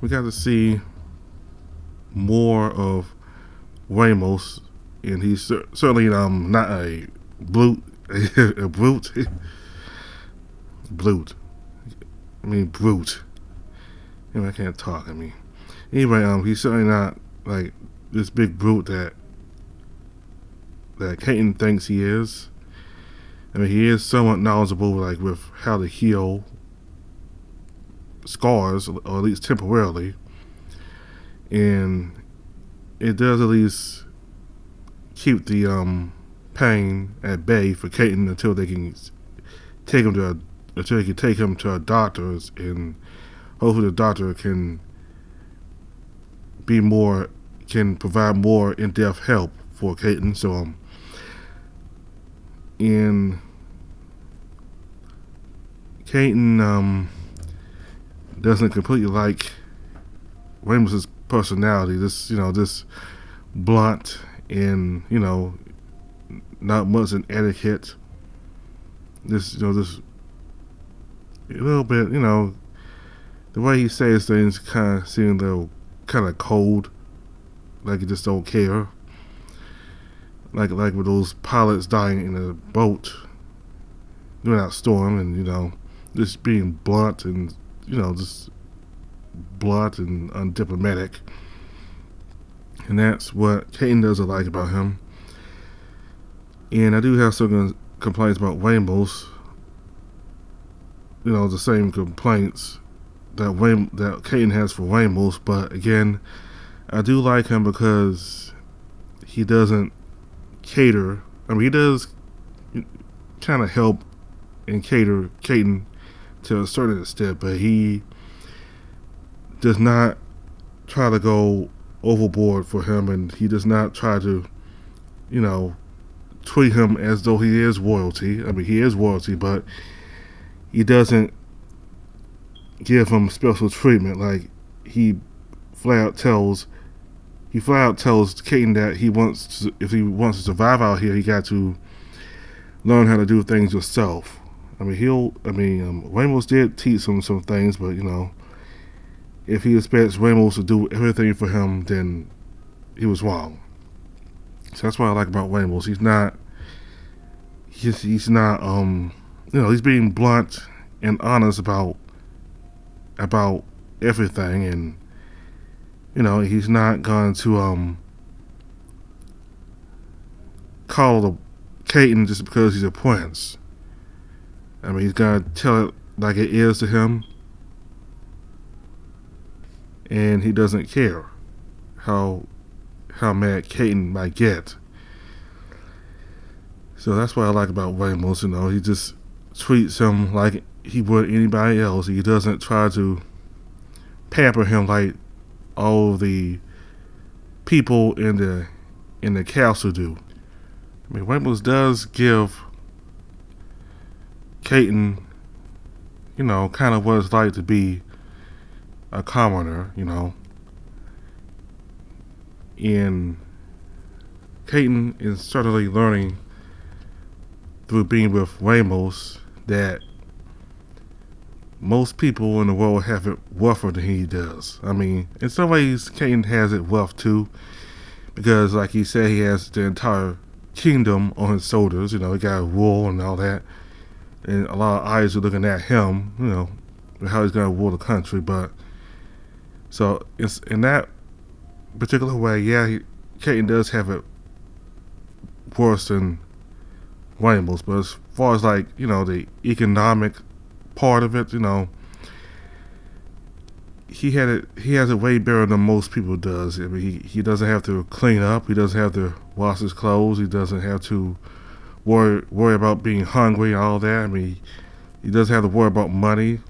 we got to see more of Ramos, and he's certainly not a brute. A brute. Brute. I can't talk. Anyway, he's certainly not like this big brute that Kaiten thinks he is. He is somewhat knowledgeable, like with how to heal scars, or at least temporarily, and it does at least keep the pain at bay for Kaiten until they can take him to a doctor's, and hopefully the doctor can provide more in-depth help for Kaiten. So and Kaiten doesn't completely like Ramos's personality. This blunt and not much in etiquette. This a little bit, the way he says things kind of seem a little kind of cold, like he just don't care. Like with those pilots dying in a boat during that storm, and just being blunt and just blunt and undiplomatic. And that's what Kaiten doesn't like about him. And I do have some complaints about Ramos. The same complaints that Kaiten has for Ramos, but again, I do like him because he doesn't cater. He does kind of help and cater Kaiten to a certain extent, but he does not try to go overboard for him, and he does not try to, treat him as though he is royalty. He is royalty, but he doesn't give him special treatment. Like he flat out tells Kaiten that if he wants to survive out here, he got to learn how to do things yourself. Ramos did teach him some things, but if he expects Ramos to do everything for him, then he was wrong. So that's what I like about Ramos. He's not he's being blunt and honest about everything, and he's not going to call Caden just because he's a prince. I mean, he's gonna tell it like it is to him, and he doesn't care how mad Caden might get. So that's what I like about Ramos. He just treats him like he would anybody else. He doesn't try to pamper him like all the people in the castle do. I mean, Ramos does give Caden, kind of what it's like to be a commoner, and Caden is certainly learning through being with Ramos that most people in the world have it rougher than he does. I mean, in some ways, Caden has it rough too, because like he said, he has the entire kingdom on his shoulders. He got rule and all that, and a lot of eyes are looking at him, how he's going to rule the country. But so it's in that particular way, yeah, Caden does have it worse than Ramos. But as far as the economic part of it, he has it way better than most people does. I mean, he doesn't have to clean up. He doesn't have to wash his clothes. He doesn't have to worry about being hungry and all that. I mean, he doesn't have to worry about money.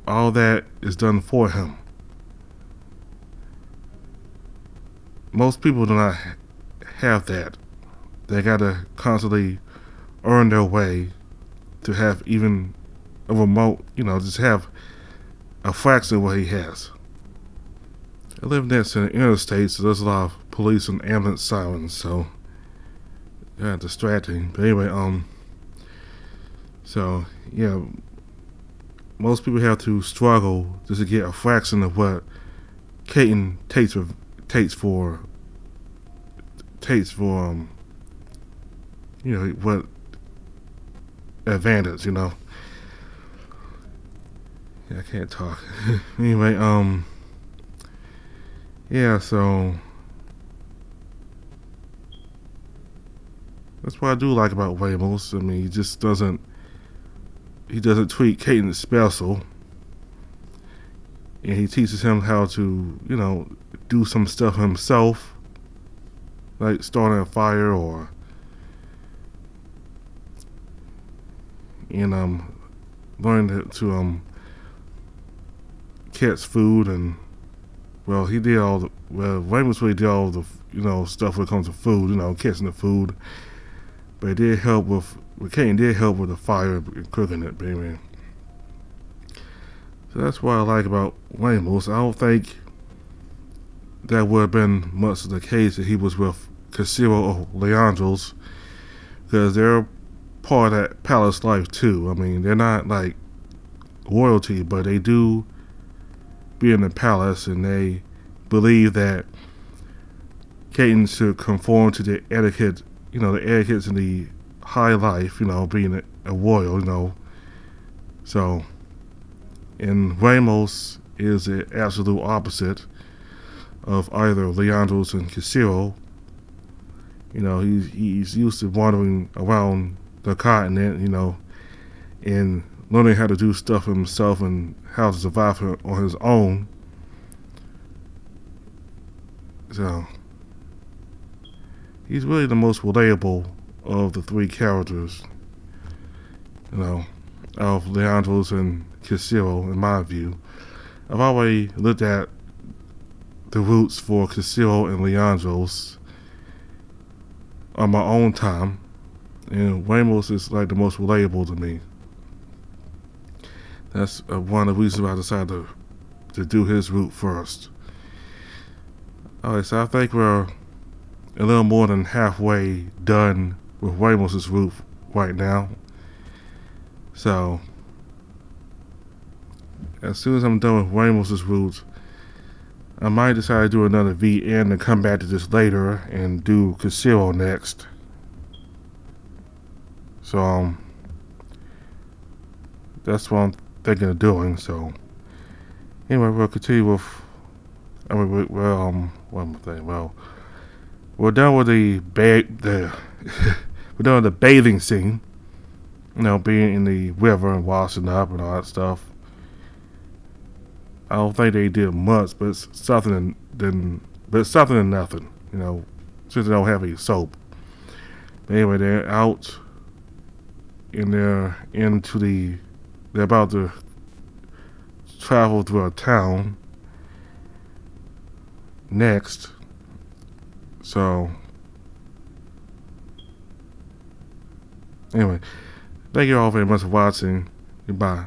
All that is done for him. Most people do not have that. They gotta constantly earn their way to have even a remote, just have a fraction of what he has. I live next to the interstate, so there's a lot of police and ambulance sirens, so distracting. But anyway, so yeah, most people have to struggle just to get a fraction of what Caden takes for what advantage, Yeah, I can't talk. Anyway, yeah, so that's what I do like about Ramos. I mean, he doesn't treat Caden special, and he teaches him how to, do some stuff himself, like starting a fire or learn to catch food. And Ramos really did all the stuff when it comes to food, catching the food. But it did help Caden did help with the fire and cooking it, baby. So that's what I like about Ramos. I don't think that would have been much of the case if he was with Casero or Leandros, because they're part of that palace life too. I mean, they're not like royalty, but they do be in the palace, and they believe that Caden should conform to the etiquette, the etiquettes in the high life, being a royal, So, and Ramos is the absolute opposite of either Leandros and Casero. He's used to wandering around the continent, and learning how to do stuff himself and how to survive on his own. So, he's really the most relatable of the three characters, of Leandros and Casero, in my view. I've already looked at the roots for Casero and Leandros on my own time, and Ramos is like the most relatable to me. That's one of the reasons why I decided to do his route first. Alright, so I think we're a little more than halfway done with Ramos' route right now. So, as soon as I'm done with Ramos' route, I might decide to do another VN and come back to this later and do Casero next. So that's what I'm thinking of doing. So anyway, we'll continue with. I mean, what am I saying? Well, we're done with the we're done with the bathing scene. You know, being in the river and washing up and all that stuff. I don't think they did much, but it's something than nothing. You know, since they don't have any soap. But anyway, they're out and they're about to travel through a town next. So anyway, thank you all very much for watching. Goodbye.